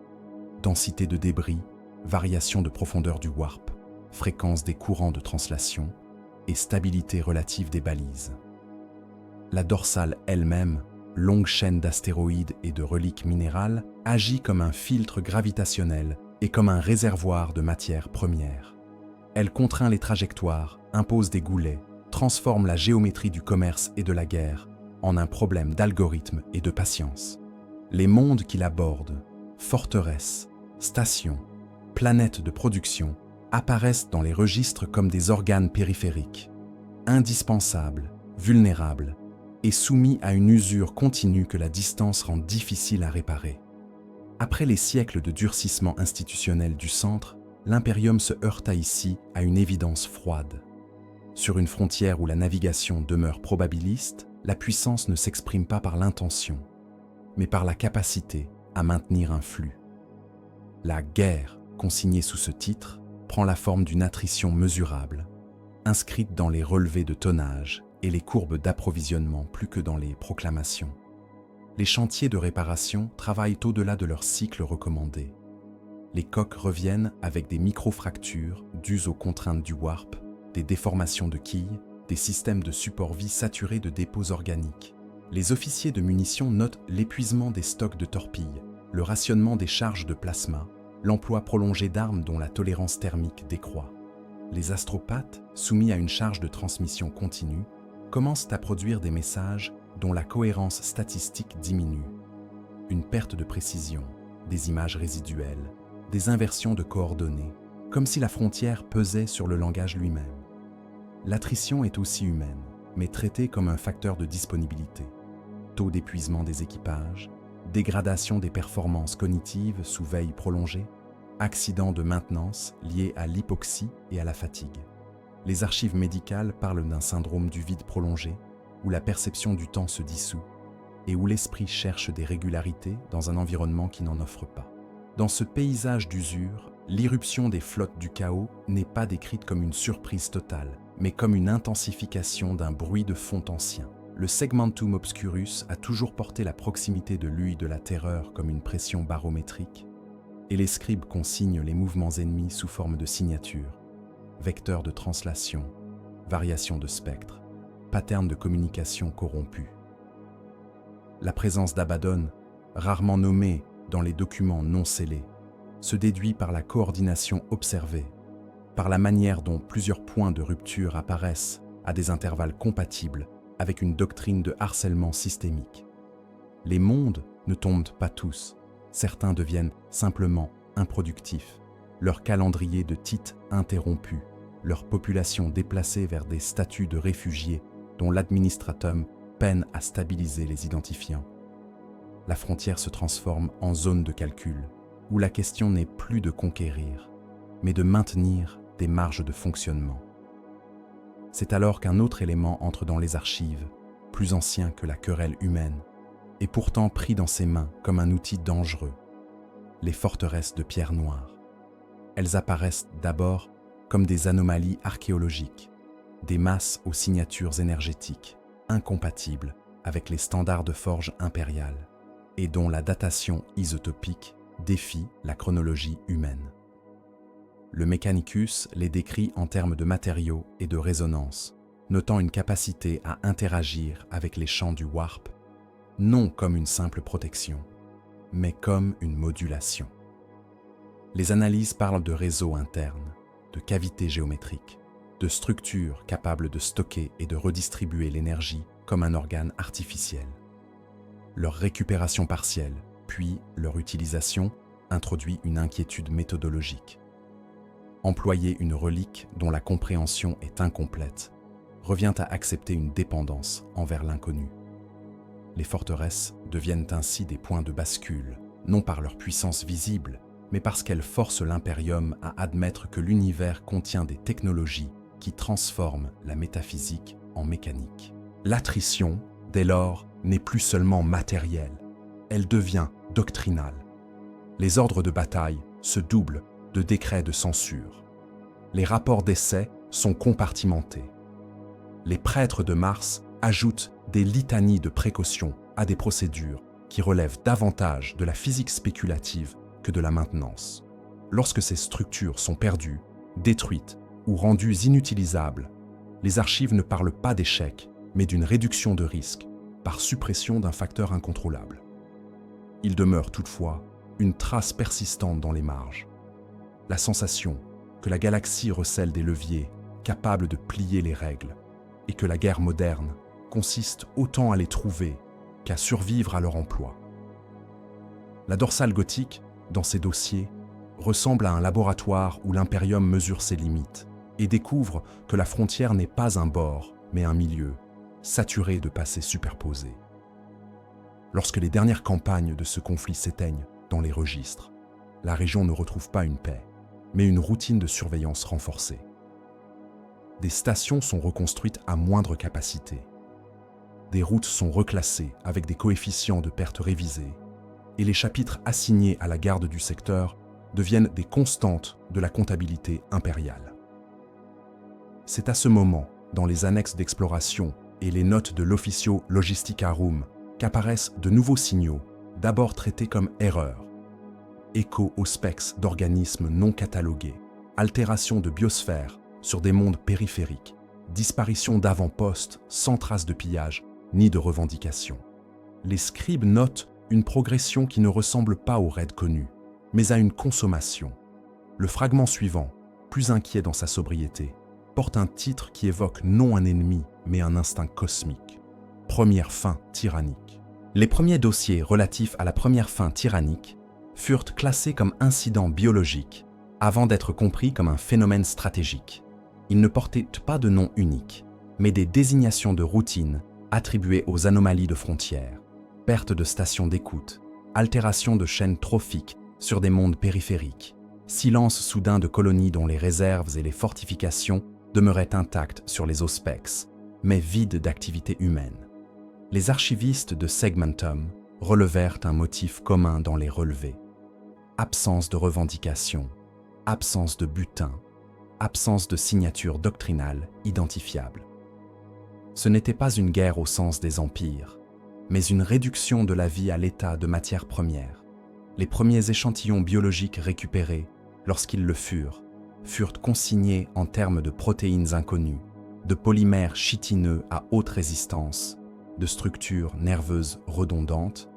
densité de débris, variation de profondeur du warp, fréquence des courants de translation et stabilité relative des balises. La dorsale elle-même, longue chaîne d'astéroïdes et de reliques minérales, agit comme un filtre gravitationnel et comme un réservoir de matières premières. Elle contraint les trajectoires, impose des goulets, transforme la géométrie du commerce et de la guerre en un problème d'algorithme et de patience. Les mondes qui l'abordent, forteresses, stations, planètes de production apparaissent dans les registres comme des organes périphériques, indispensables, vulnérables et soumis à une usure continue que la distance rend difficile à réparer. Après les siècles de durcissement institutionnel du centre, l'impérium se heurta ici à une évidence froide. Sur une frontière où la navigation demeure probabiliste, la puissance ne s'exprime pas par l'intention, mais par la capacité à maintenir un flux. La guerre, consignée sous ce titre, prend la forme d'une attrition mesurable, inscrite dans les relevés de tonnage et les courbes d'approvisionnement plus que dans les proclamations. Les chantiers de réparation travaillent au-delà de leur cycle recommandé. Les coques reviennent avec des micro-fractures dues aux contraintes du warp, des déformations de quilles, des systèmes de support vie saturés de dépôts organiques. Les officiers de munitions notent l'épuisement des stocks de torpilles, le rationnement des charges de plasma, l'emploi prolongé d'armes dont la tolérance thermique décroît. Les astropathes, soumis à une charge de transmission continue, commencent à produire des messages dont la cohérence statistique diminue. Une perte de précision, des images résiduelles, des inversions de coordonnées, comme si la frontière pesait sur le langage lui-même. L'attrition est aussi humaine, mais traitée comme un facteur de disponibilité. Taux d'épuisement des équipages, dégradation des performances cognitives sous veille prolongée, accidents de maintenance liés à l'hypoxie et à la fatigue. Les archives médicales parlent d'un syndrome du vide prolongé, où la perception du temps se dissout et où l'esprit cherche des régularités dans un environnement qui n'en offre pas. Dans ce paysage d'usure, l'irruption des flottes du chaos n'est pas décrite comme une surprise totale, mais comme une intensification d'un bruit de fond ancien. Le segmentum obscurus a toujours porté la proximité de l'œil de la terreur comme une pression barométrique, et les scribes consignent les mouvements ennemis sous forme de signatures, vecteurs de translation, variations de spectre, patterns de communication corrompus. La présence d'Abaddon, rarement nommée dans les documents non scellés, se déduit par la coordination observée, par la manière dont plusieurs points de rupture apparaissent à des intervalles compatibles avec une doctrine de harcèlement systémique. Les mondes ne tombent pas tous, certains deviennent simplement improductifs, leur calendrier de tites interrompu, leur population déplacée vers des statuts de réfugiés dont l'administratum peine à stabiliser les identifiants. La frontière se transforme en zone de calcul, où la question n'est plus de conquérir, mais de maintenir des marges de fonctionnement. C'est alors qu'un autre élément entre dans les archives, plus ancien que la querelle humaine, et pourtant pris dans ses mains comme un outil dangereux, les forteresses de pierre noire. Elles apparaissent d'abord comme des anomalies archéologiques, des masses aux signatures énergétiques, incompatibles avec les standards de forge impériale, et dont la datation isotopique défie la chronologie humaine. Le Mechanicus les décrit en termes de matériaux et de résonance, notant une capacité à interagir avec les champs du warp, non comme une simple protection, mais comme une modulation. Les analyses parlent de réseaux internes, de cavités géométriques, de structures capables de stocker et de redistribuer l'énergie comme un organe artificiel. Leur récupération partielle, puis leur utilisation, introduit une inquiétude méthodologique. Employer une relique dont la compréhension est incomplète revient à accepter une dépendance envers l'inconnu. Les forteresses deviennent ainsi des points de bascule, non par leur puissance visible, mais parce qu'elles forcent l'impérium à admettre que l'univers contient des technologies qui transforment la métaphysique en mécanique. L'attrition, dès lors, n'est plus seulement matérielle, elle devient doctrinale. Les ordres de bataille se doublent de décrets de censure. Les rapports d'essai sont compartimentés. Les prêtres de Mars ajoutent des litanies de précautions à des procédures qui relèvent davantage de la physique spéculative que de la maintenance. Lorsque ces structures sont perdues, détruites ou rendues inutilisables, les archives ne parlent pas d'échec, mais d'une réduction de risque par suppression d'un facteur incontrôlable. Il demeure toutefois une trace persistante dans les marges. La sensation que la galaxie recèle des leviers capables de plier les règles et que la guerre moderne consiste autant à les trouver qu'à survivre à leur emploi. La dorsale gothique dans ses dossiers, ressemble à un laboratoire où l'impérium mesure ses limites et découvre que la frontière n'est pas un bord, mais un milieu, saturé de passés superposés. Lorsque les dernières campagnes de ce conflit s'éteignent dans les registres, la région ne retrouve pas une paix, mais une routine de surveillance renforcée. Des stations sont reconstruites à moindre capacité. Des routes sont reclassées avec des coefficients de perte révisés, et les chapitres assignés à la garde du secteur deviennent des constantes de la comptabilité impériale. C'est à ce moment, dans les annexes d'exploration et les notes de l'Officio Logisticarum, qu'apparaissent de nouveaux signaux, d'abord traités comme erreurs. Écho aux specs d'organismes non catalogués, altération de biosphère sur des mondes périphériques, disparition d'avant-postes sans trace de pillage ni de revendication. Les scribes notent une progression qui ne ressemble pas au raid connu, mais à une consommation. Le fragment suivant, plus inquiet dans sa sobriété, porte un titre qui évoque non un ennemi, mais un instinct cosmique. Première fin tyrannique. Les premiers dossiers relatifs à la première fin tyrannique furent classés comme incidents biologiques avant d'être compris comme un phénomène stratégique. Ils ne portaient pas de nom unique, mais des désignations de routine attribuées aux anomalies de frontières, perte de stations d'écoute, altération de chaînes trophiques sur des mondes périphériques, silence soudain de colonies dont les réserves et les fortifications demeuraient intactes sur les auspex, mais vides d'activité humaine. Les archivistes de Segmentum relevèrent un motif commun dans les relevés. Absence de revendication, absence de butin, absence de signature doctrinale identifiable. Ce n'était pas une guerre au sens des empires, mais une réduction de la vie à l'état de matière première. Les premiers échantillons biologiques récupérés, lorsqu'ils le furent consignés en termes de protéines inconnues, de polymères chitineux à haute résistance, de structures nerveuses redondantes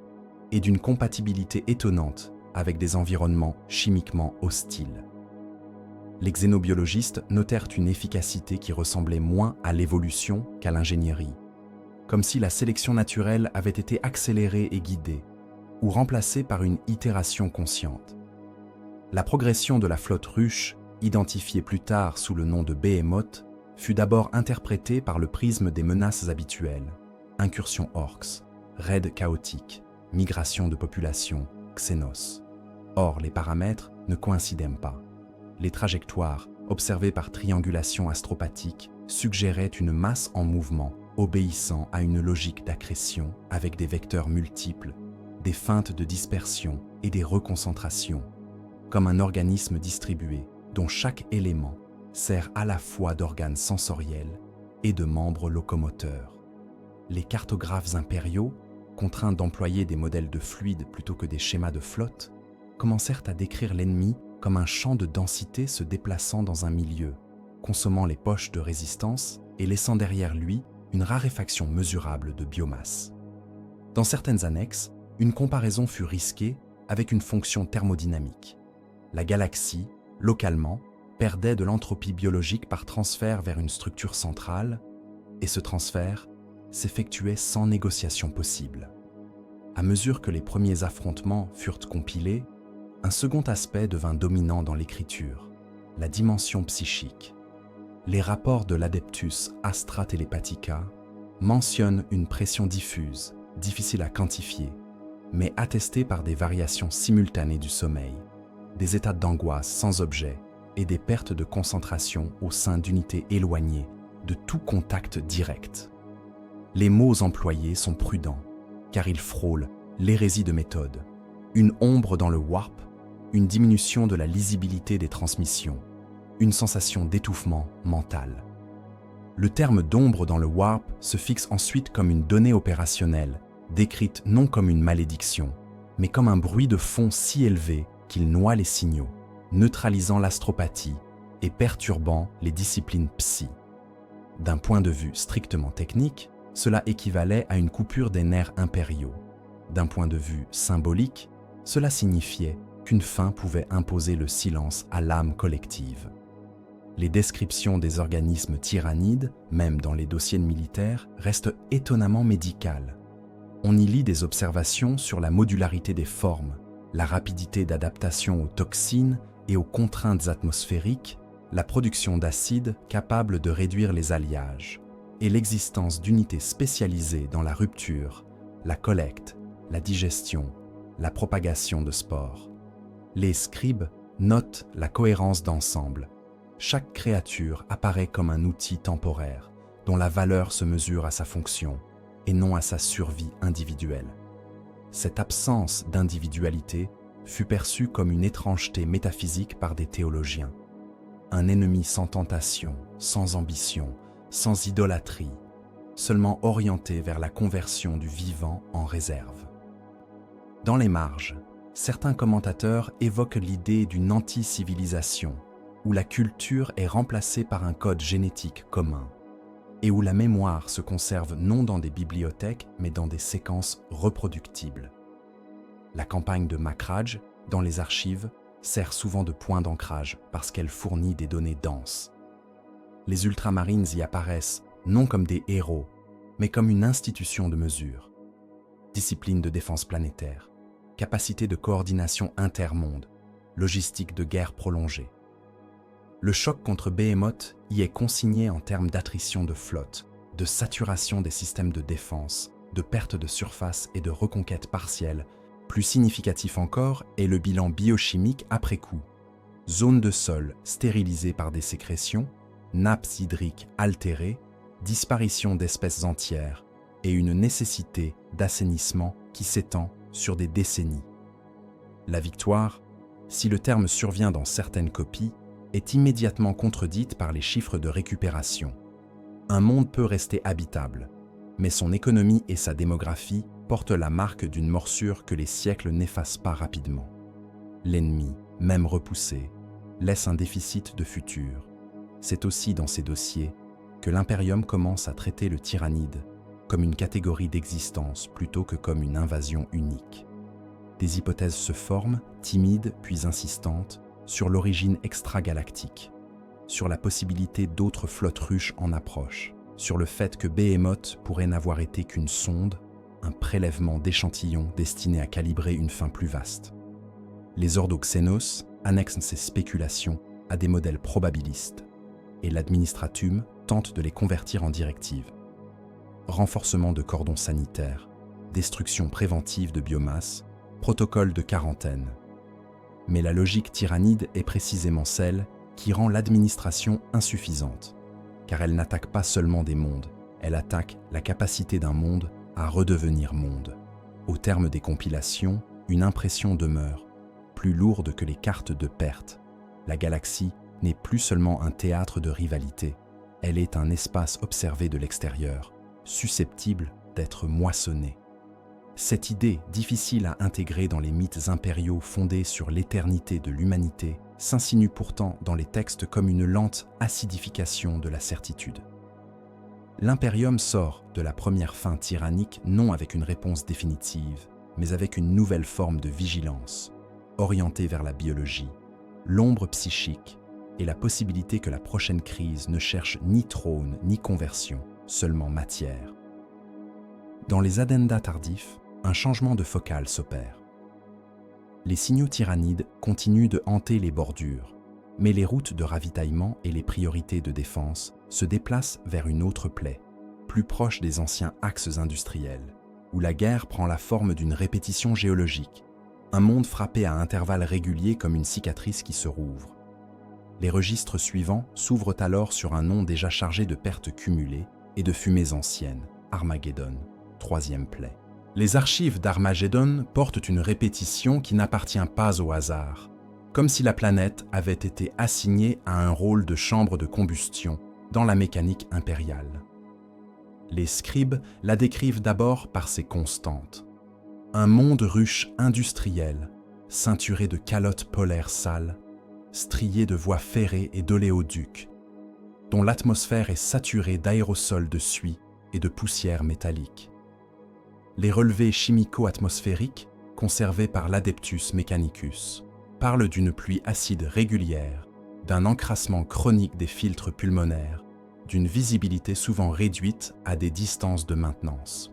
et d'une compatibilité étonnante avec des environnements chimiquement hostiles. Les xénobiologistes notèrent une efficacité qui ressemblait moins à l'évolution qu'à l'ingénierie, comme si la sélection naturelle avait été accélérée et guidée, ou remplacée par une itération consciente. La progression de la flotte ruche, identifiée plus tard sous le nom de Behemoth, fut d'abord interprétée par le prisme des menaces habituelles, incursions orques, raids chaotiques, migration de population, xénos. Or, les paramètres ne coïncidaient pas. Les trajectoires, observées par triangulation astropathique, suggéraient une masse en mouvement, obéissant à une logique d'accrétion avec des vecteurs multiples, des feintes de dispersion et des reconcentrations, comme un organisme distribué dont chaque élément sert à la fois d'organe sensoriel et de membre locomoteur. Les cartographes impériaux, contraints d'employer des modèles de fluides plutôt que des schémas de flotte, commencèrent à décrire l'ennemi comme un champ de densité se déplaçant dans un milieu, consommant les poches de résistance et laissant derrière lui une raréfaction mesurable de biomasse. Dans certaines annexes, une comparaison fut risquée avec une fonction thermodynamique. La galaxie, localement, perdait de l'entropie biologique par transfert vers une structure centrale, et ce transfert s'effectuait sans négociation possible. À mesure que les premiers affrontements furent compilés, un second aspect devint dominant dans l'écriture, la dimension psychique. Les rapports de l'Adeptus Astra Telepathica mentionnent une pression diffuse, difficile à quantifier, mais attestée par des variations simultanées du sommeil, des états d'angoisse sans objet et des pertes de concentration au sein d'unités éloignées de tout contact direct. Les mots employés sont prudents, car ils frôlent l'hérésie de méthode, une ombre dans le warp, une diminution de la lisibilité des transmissions, une sensation d'étouffement mental. Le terme d'ombre dans le warp se fixe ensuite comme une donnée opérationnelle, décrite non comme une malédiction, mais comme un bruit de fond si élevé qu'il noie les signaux, neutralisant l'astropathie et perturbant les disciplines psy. D'un point de vue strictement technique, cela équivalait à une coupure des nerfs impériaux. D'un point de vue symbolique, cela signifiait qu'une fin pouvait imposer le silence à l'âme collective. Les descriptions des organismes tyrannides, même dans les dossiers militaires, restent étonnamment médicales. On y lit des observations sur la modularité des formes, la rapidité d'adaptation aux toxines et aux contraintes atmosphériques, la production d'acides capables de réduire les alliages, et l'existence d'unités spécialisées dans la rupture, la collecte, la digestion, la propagation de spores. Les scribes notent la cohérence d'ensemble. Chaque créature apparaît comme un outil temporaire, dont la valeur se mesure à sa fonction, et non à sa survie individuelle. Cette absence d'individualité fut perçue comme une étrangeté métaphysique par des théologiens. Un ennemi sans tentation, sans ambition, sans idolâtrie, seulement orienté vers la conversion du vivant en réserve. Dans les marges, certains commentateurs évoquent l'idée d'une anti-civilisation, où la culture est remplacée par un code génétique commun, et où la mémoire se conserve non dans des bibliothèques, mais dans des séquences reproductibles. La campagne de Makhraj, dans les archives, sert souvent de point d'ancrage parce qu'elle fournit des données denses. Les ultramarines y apparaissent non comme des héros, mais comme une institution de mesure. Discipline de défense planétaire, capacité de coordination intermonde, logistique de guerre prolongée. Le choc contre Behemoth y est consigné en termes d'attrition de flotte, de saturation des systèmes de défense, de perte de surface et de reconquête partielle. Plus significatif encore est le bilan biochimique après coup. Zones de sol stérilisées par des sécrétions, nappes hydriques altérées, disparition d'espèces entières et une nécessité d'assainissement qui s'étend sur des décennies. La victoire, si le terme survient dans certaines copies, est immédiatement contredite par les chiffres de récupération. Un monde peut rester habitable, mais son économie et sa démographie portent la marque d'une morsure que les siècles n'effacent pas rapidement. L'ennemi, même repoussé, laisse un déficit de futur. C'est aussi dans ces dossiers que l'Imperium commence à traiter le tyrannide comme une catégorie d'existence plutôt que comme une invasion unique. Des hypothèses se forment, timides puis insistantes, sur l'origine extragalactique, sur la possibilité d'autres flottes ruches en approche, sur le fait que Behemoth pourrait n'avoir été qu'une sonde, un prélèvement d'échantillons destiné à calibrer une fin plus vaste. Les ordoxénos annexent ces spéculations à des modèles probabilistes, et l'administratum tente de les convertir en directives. Renforcement de cordons sanitaires, destruction préventive de biomasse, protocole de quarantaine. Mais la logique tyrannide est précisément celle qui rend l'administration insuffisante, car elle n'attaque pas seulement des mondes, elle attaque la capacité d'un monde à redevenir monde. Au terme des compilations, une impression demeure, plus lourde que les cartes de perte. La galaxie n'est plus seulement un théâtre de rivalité, elle est un espace observé de l'extérieur, susceptible d'être moissonné. Cette idée, difficile à intégrer dans les mythes impériaux fondés sur l'éternité de l'humanité, s'insinue pourtant dans les textes comme une lente acidification de la certitude. L'Imperium sort de la première fin tyrannique non avec une réponse définitive, mais avec une nouvelle forme de vigilance, orientée vers la biologie, l'ombre psychique et la possibilité que la prochaine crise ne cherche ni trône ni conversion, seulement matière. Dans les addenda tardifs, un changement de focale s'opère. Les signaux tyrannides continuent de hanter les bordures, mais les routes de ravitaillement et les priorités de défense se déplacent vers une autre plaie, plus proche des anciens axes industriels, où la guerre prend la forme d'une répétition géologique, un monde frappé à intervalles réguliers comme une cicatrice qui se rouvre. Les registres suivants s'ouvrent alors sur un nom déjà chargé de pertes cumulées et de fumées anciennes, Armageddon, troisième plaie. Les archives d'Armageddon portent une répétition qui n'appartient pas au hasard, comme si la planète avait été assignée à un rôle de chambre de combustion dans la mécanique impériale. Les scribes la décrivent d'abord par ses constantes. Un monde ruche industriel, ceinturé de calottes polaires sales, strié de voies ferrées et d'oléoducs, dont l'atmosphère est saturée d'aérosols de suie et de poussière métallique. Les relevés chimico-atmosphériques, conservés par l'Adeptus Mechanicus, parlent d'une pluie acide régulière, d'un encrassement chronique des filtres pulmonaires, d'une visibilité souvent réduite à des distances de maintenance.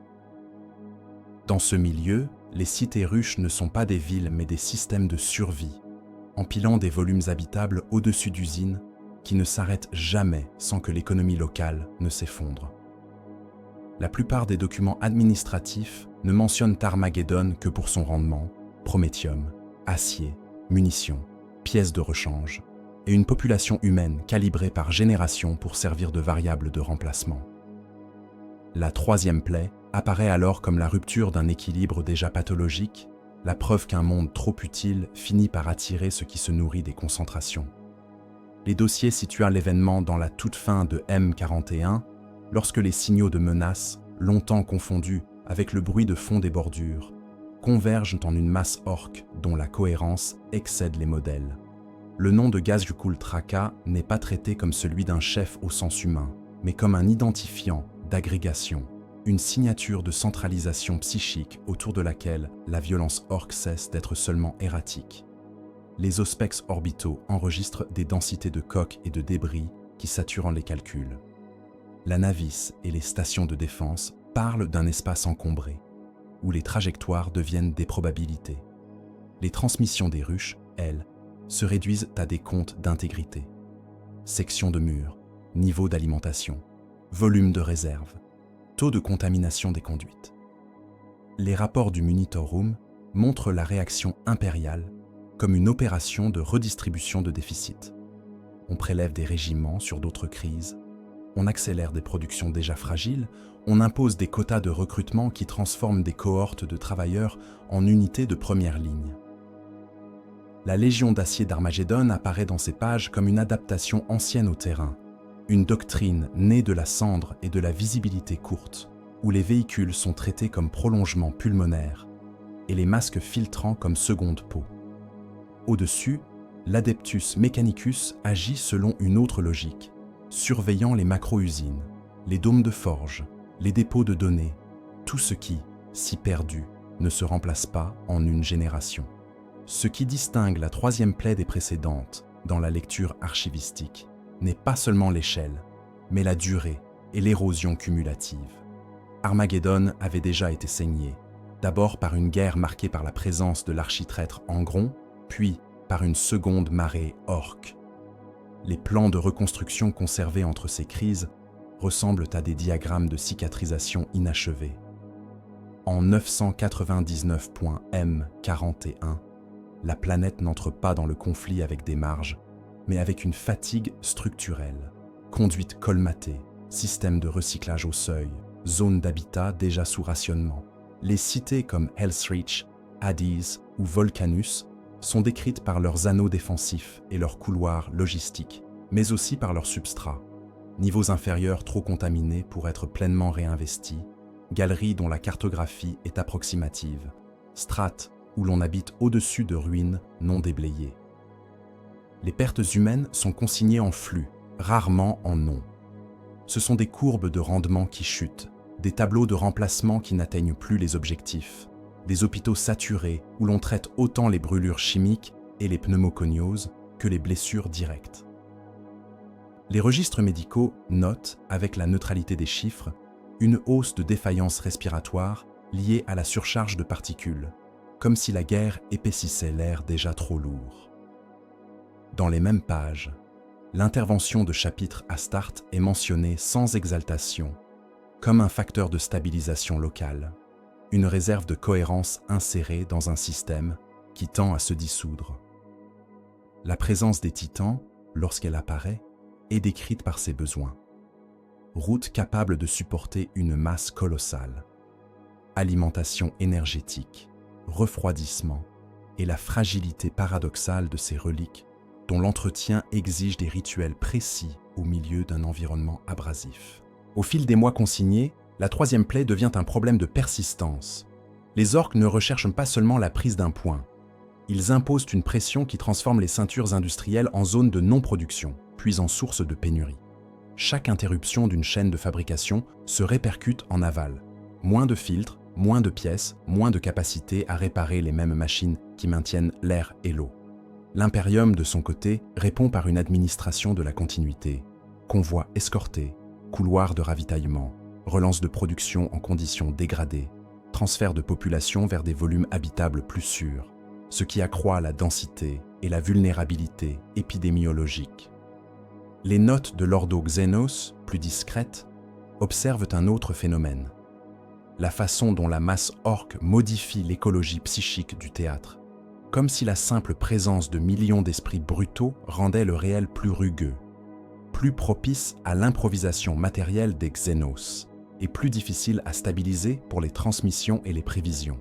Dans ce milieu, les cités ruches ne sont pas des villes mais des systèmes de survie, empilant des volumes habitables au-dessus d'usines qui ne s'arrêtent jamais sans que l'économie locale ne s'effondre. La plupart des documents administratifs ne mentionnent Armageddon que pour son rendement, prométhium, acier, munitions, pièces de rechange, et une population humaine calibrée par génération pour servir de variable de remplacement. La troisième plaie apparaît alors comme la rupture d'un équilibre déjà pathologique, la preuve qu'un monde trop utile finit par attirer ce qui se nourrit des concentrations. Les dossiers situant l'événement dans la toute fin de M41, lorsque les signaux de menace, longtemps confondus avec le bruit de fond des bordures, convergent en une masse orque dont la cohérence excède les modèles. Le nom de Gazukul Traka n'est pas traité comme celui d'un chef au sens humain, mais comme un identifiant d'agrégation, une signature de centralisation psychique autour de laquelle la violence orque cesse d'être seulement erratique. Les auspex orbitaux enregistrent des densités de coques et de débris qui saturent les calculs. La Navis et les stations de défense parlent d'un espace encombré, où les trajectoires deviennent des probabilités. Les transmissions des ruches, elles, se réduisent à des comptes d'intégrité. Section de mur, niveau d'alimentation, volume de réserve, taux de contamination des conduites. Les rapports du Monitor Room montrent la réaction impériale comme une opération de redistribution de déficit. On prélève des régiments sur d'autres crises, on accélère des productions déjà fragiles, on impose des quotas de recrutement qui transforment des cohortes de travailleurs en unités de première ligne. La Légion d'acier d'Armageddon apparaît dans ces pages comme une adaptation ancienne au terrain, une doctrine née de la cendre et de la visibilité courte, où les véhicules sont traités comme prolongements pulmonaires et les masques filtrants comme seconde peau. Au-dessus, l'Adeptus Mechanicus agit selon une autre logique, surveillant les macro-usines, les dômes de forge, les dépôts de données, tout ce qui, si perdu, ne se remplace pas en une génération. Ce qui distingue la troisième plaie des précédentes dans la lecture archivistique n'est pas seulement l'échelle, mais la durée et l'érosion cumulative. Armageddon avait déjà été saigné, d'abord par une guerre marquée par la présence de l'architraître Angron, puis par une seconde marée orque. Les plans de reconstruction conservés entre ces crises ressemblent à des diagrammes de cicatrisation inachevés. En 999.M41, la planète n'entre pas dans le conflit avec des marges, mais avec une fatigue structurelle, conduite colmatée, système de recyclage au seuil, zone d'habitat déjà sous rationnement. Les cités comme Hellsreach, Hades ou Volcanus sont décrites par leurs anneaux défensifs et leurs couloirs logistiques, mais aussi par leurs substrats. Niveaux inférieurs trop contaminés pour être pleinement réinvestis, galeries dont la cartographie est approximative, strates où l'on habite au-dessus de ruines non déblayées. Les pertes humaines sont consignées en flux, rarement en noms. Ce sont des courbes de rendement qui chutent, des tableaux de remplacement qui n'atteignent plus les objectifs, des hôpitaux saturés où l'on traite autant les brûlures chimiques et les pneumoconioses que les blessures directes. Les registres médicaux notent, avec la neutralité des chiffres, une hausse de défaillance respiratoire liée à la surcharge de particules, comme si la guerre épaississait l'air déjà trop lourd. Dans les mêmes pages, l'intervention de chapitre Astarte est mentionnée sans exaltation, comme un facteur de stabilisation locale, une réserve de cohérence insérée dans un système qui tend à se dissoudre. La présence des titans, lorsqu'elle apparaît, est décrite par ses besoins. Route capable de supporter une masse colossale, alimentation énergétique, refroidissement et la fragilité paradoxale de ces reliques dont l'entretien exige des rituels précis au milieu d'un environnement abrasif. Au fil des mois consignés, la troisième plaie devient un problème de persistance. Les orques ne recherchent pas seulement la prise d'un point. Ils imposent une pression qui transforme les ceintures industrielles en zones de non-production, puis en source de pénurie. Chaque interruption d'une chaîne de fabrication se répercute en aval. Moins de filtres, moins de pièces, moins de capacité à réparer les mêmes machines qui maintiennent l'air et l'eau. L'Imperium, de son côté, répond par une administration de la continuité. Convois escortés, couloirs de ravitaillement, relance de production en conditions dégradées, transfert de population vers des volumes habitables plus sûrs, ce qui accroît la densité et la vulnérabilité épidémiologique. Les notes de l'ordo Xenos, plus discrètes, observent un autre phénomène. La façon dont la masse orque modifie l'écologie psychique du théâtre, comme si la simple présence de millions d'esprits brutaux rendait le réel plus rugueux, plus propice à l'improvisation matérielle des Xenos, et plus difficile à stabiliser pour les transmissions et les prévisions.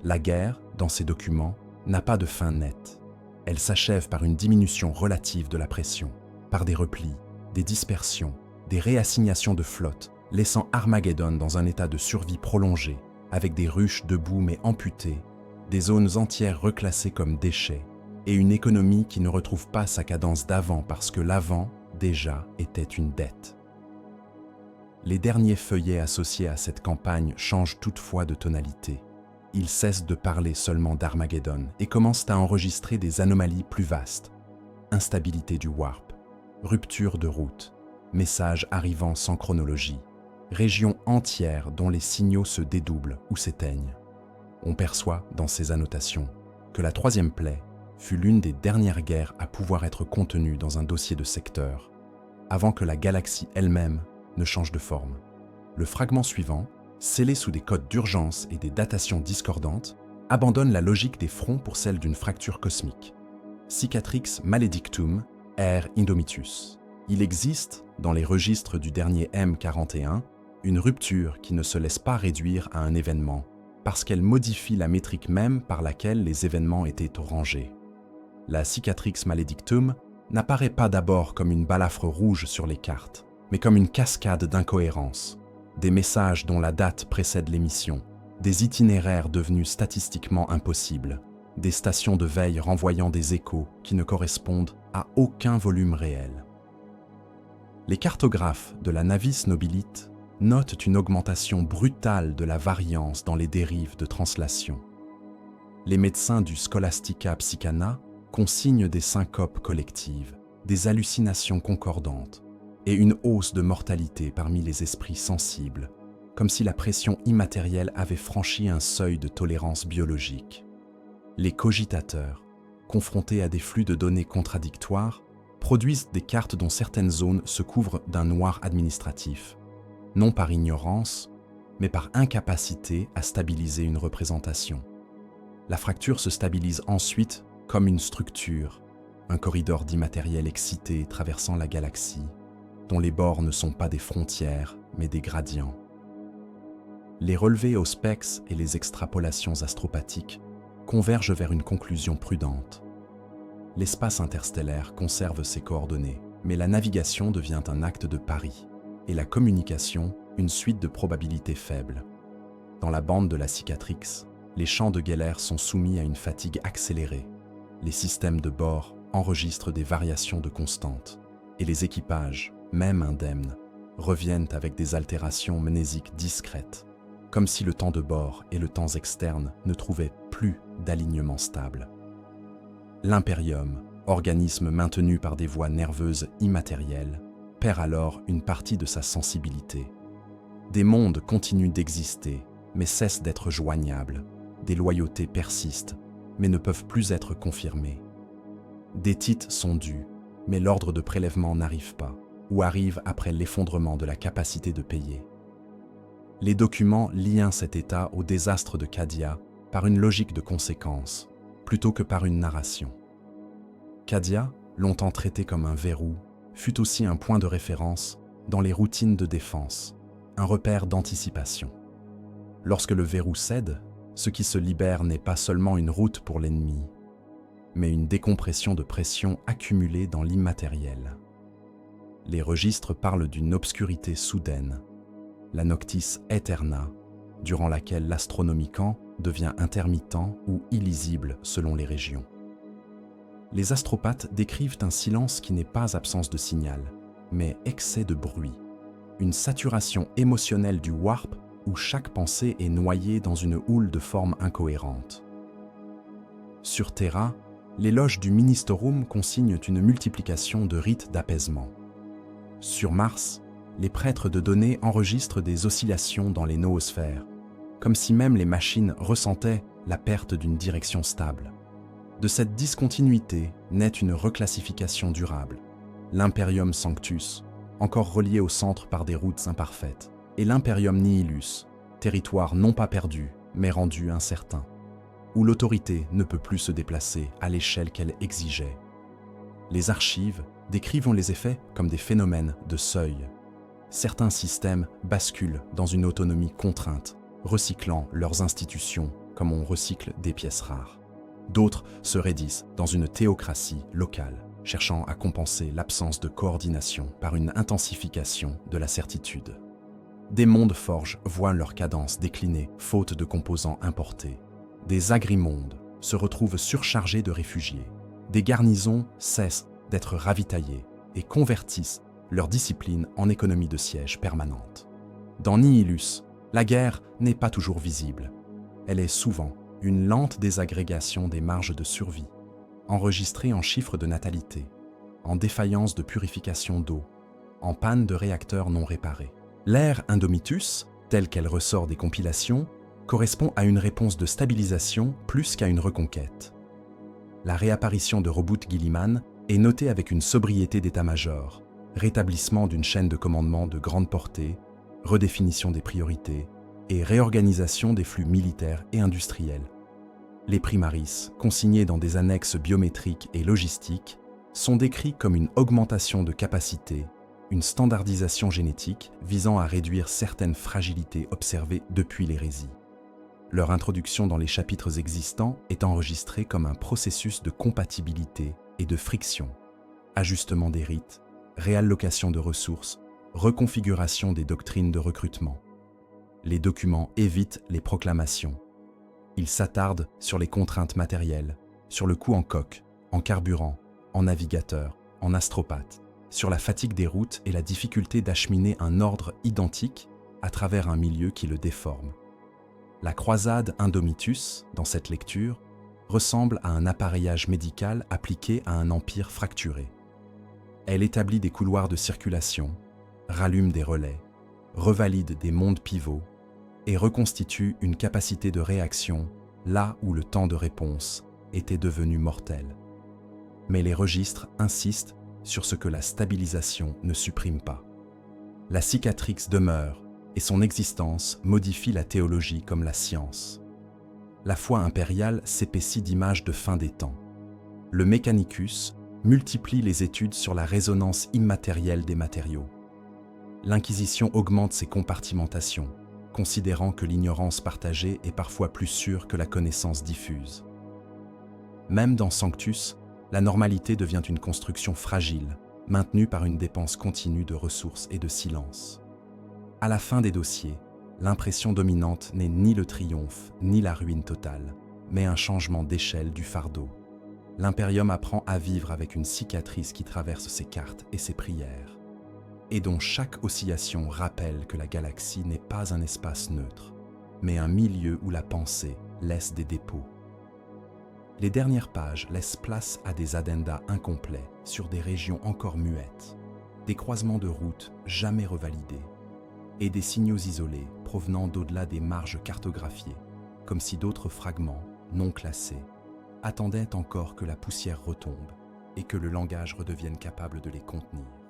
La guerre, dans ces documents, n'a pas de fin nette. Elle s'achève par une diminution relative de la pression, par des replis, des dispersions, des réassignations de flottes, laissant Armageddon dans un état de survie prolongé, avec des ruches debout mais amputées, des zones entières reclassées comme déchets, et une économie qui ne retrouve pas sa cadence d'avant parce que l'avant, déjà, était une dette. Les derniers feuillets associés à cette campagne changent toutefois de tonalité. Ils cessent de parler seulement d'Armageddon et commencent à enregistrer des anomalies plus vastes. Instabilité du warp, rupture de route, messages arrivant sans chronologie, régions entières dont les signaux se dédoublent ou s'éteignent. On perçoit dans ces annotations que la troisième plaie fut l'une des dernières guerres à pouvoir être contenue dans un dossier de secteur, avant que la galaxie elle-même ne change de forme. Le fragment suivant, scellé sous des codes d'urgence et des datations discordantes, abandonne la logique des fronts pour celle d'une fracture cosmique. Cicatrix maledictum er Indomitus. Il existe, dans les registres du dernier M41, une rupture qui ne se laisse pas réduire à un événement, parce qu'elle modifie la métrique même par laquelle les événements étaient rangés. La Cicatrix maledictum n'apparaît pas d'abord comme une balafre rouge sur les cartes, mais comme une cascade d'incohérences, des messages dont la date précède l'émission, des itinéraires devenus statistiquement impossibles, des stations de veille renvoyant des échos qui ne correspondent à aucun volume réel. Les cartographes de la Navis Nobilite notent une augmentation brutale de la variance dans les dérives de translation. Les médecins du Scholastica Psychana consignent des syncopes collectives, des hallucinations concordantes et une hausse de mortalité parmi les esprits sensibles, comme si la pression immatérielle avait franchi un seuil de tolérance biologique. Les cogitateurs, confrontés à des flux de données contradictoires, produisent des cartes dont certaines zones se couvrent d'un noir administratif, non par ignorance, mais par incapacité à stabiliser une représentation. La fracture se stabilise ensuite comme une structure, un corridor d'immatériel excité traversant la galaxie, dont les bords ne sont pas des frontières, mais des gradients. Les relevés au spex et les extrapolations astropathiques convergent vers une conclusion prudente. L'espace interstellaire conserve ses coordonnées, mais la navigation devient un acte de pari, et la communication une suite de probabilités faibles. Dans la bande de la Cicatrix, les champs de Geller sont soumis à une fatigue accélérée. Les systèmes de bord enregistrent des variations de constantes, et les équipages, même indemnes, reviennent avec des altérations mnésiques discrètes, comme si le temps de bord et le temps externe ne trouvaient plus d'alignement stable. L'Imperium, organisme maintenu par des voies nerveuses immatérielles, perd alors une partie de sa sensibilité. Des mondes continuent d'exister, mais cessent d'être joignables. Des loyautés persistent, mais ne peuvent plus être confirmées. Des titres sont dus, mais l'ordre de prélèvement n'arrive pas, ou arrive après l'effondrement de la capacité de payer. Les documents lient cet état au désastre de Cadia par une logique de conséquence, plutôt que par une narration. Cadia, longtemps traité comme un verrou, fut aussi un point de référence dans les routines de défense, un repère d'anticipation. Lorsque le verrou cède, ce qui se libère n'est pas seulement une route pour l'ennemi, mais une décompression de pression accumulée dans l'immatériel. Les registres parlent d'une obscurité soudaine, la noctis aeterna, durant laquelle l'astronomicant devient intermittent ou illisible selon les régions. Les astropathes décrivent un silence qui n'est pas absence de signal, mais excès de bruit, une saturation émotionnelle du warp où chaque pensée est noyée dans une houle de formes incohérentes. Sur Terra, l'éloge du Ministerum consigne une multiplication de rites d'apaisement. Sur Mars, les prêtres de données enregistrent des oscillations dans les noosphères, comme si même les machines ressentaient la perte d'une direction stable. De cette discontinuité naît une reclassification durable, l'imperium sanctus, encore relié au centre par des routes imparfaites, et l'imperium nihilus, territoire non pas perdu, mais rendu incertain, où l'autorité ne peut plus se déplacer à l'échelle qu'elle exigeait. Les archives décrivent les effets comme des phénomènes de seuil. Certains systèmes basculent dans une autonomie contrainte, recyclant leurs institutions comme on recycle des pièces rares. D'autres se raidissent dans une théocratie locale, cherchant à compenser l'absence de coordination par une intensification de la certitude. Des mondes forges voient leur cadence décliner faute de composants importés. Des agrimondes se retrouvent surchargés de réfugiés. Des garnisons cessent d'être ravitaillées et convertissent leur discipline en économie de siège permanente. Dans Nihilus, la guerre n'est pas toujours visible. Elle est souvent une lente désagrégation des marges de survie, enregistrée en chiffres de natalité, en défaillance de purification d'eau, en panne de réacteurs non réparés. L'ère Indomitus, telle qu'elle ressort des compilations, correspond à une réponse de stabilisation plus qu'à une reconquête. La réapparition de Robert Guilliman est notée avec une sobriété d'état-major, rétablissement d'une chaîne de commandement de grande portée, redéfinition des priorités et réorganisation des flux militaires et industriels. Les primaris, consignés dans des annexes biométriques et logistiques, sont décrits comme une augmentation de capacité, une standardisation génétique visant à réduire certaines fragilités observées depuis l'hérésie. Leur introduction dans les chapitres existants est enregistrée comme un processus de compatibilité et de friction, ajustement des rites, réallocation de ressources, reconfiguration des doctrines de recrutement. Les documents évitent les proclamations. Ils s'attardent sur les contraintes matérielles, sur le coût en coque, en carburant, en navigateur, en astropathe, sur la fatigue des routes et la difficulté d'acheminer un ordre identique à travers un milieu qui le déforme. La croisade Indomitus, dans cette lecture, ressemble à un appareillage médical appliqué à un empire fracturé. Elle établit des couloirs de circulation, rallume des relais, revalide des mondes pivots et reconstitue une capacité de réaction là où le temps de réponse était devenu mortel. Mais les registres insistent sur ce que la stabilisation ne supprime pas. La cicatrix demeure et son existence modifie la théologie comme la science. La foi impériale s'épaissit d'images de fin des temps. Le Mechanicus multiplie les études sur la résonance immatérielle des matériaux. L'Inquisition augmente ses compartimentations, considérant que l'ignorance partagée est parfois plus sûre que la connaissance diffuse. Même dans Sanctus, la normalité devient une construction fragile, maintenue par une dépense continue de ressources et de silence. À la fin des dossiers, l'impression dominante n'est ni le triomphe, ni la ruine totale, mais un changement d'échelle du fardeau. L'Imperium apprend à vivre avec une cicatrice qui traverse ses cartes et ses prières, et dont chaque oscillation rappelle que la galaxie n'est pas un espace neutre, mais un milieu où la pensée laisse des dépôts. Les dernières pages laissent place à des addendas incomplets sur des régions encore muettes, des croisements de routes jamais revalidés, et des signaux isolés provenant d'au-delà des marges cartographiées, comme si d'autres fragments, non classés, attendaient encore que la poussière retombe et que le langage redevienne capable de les contenir.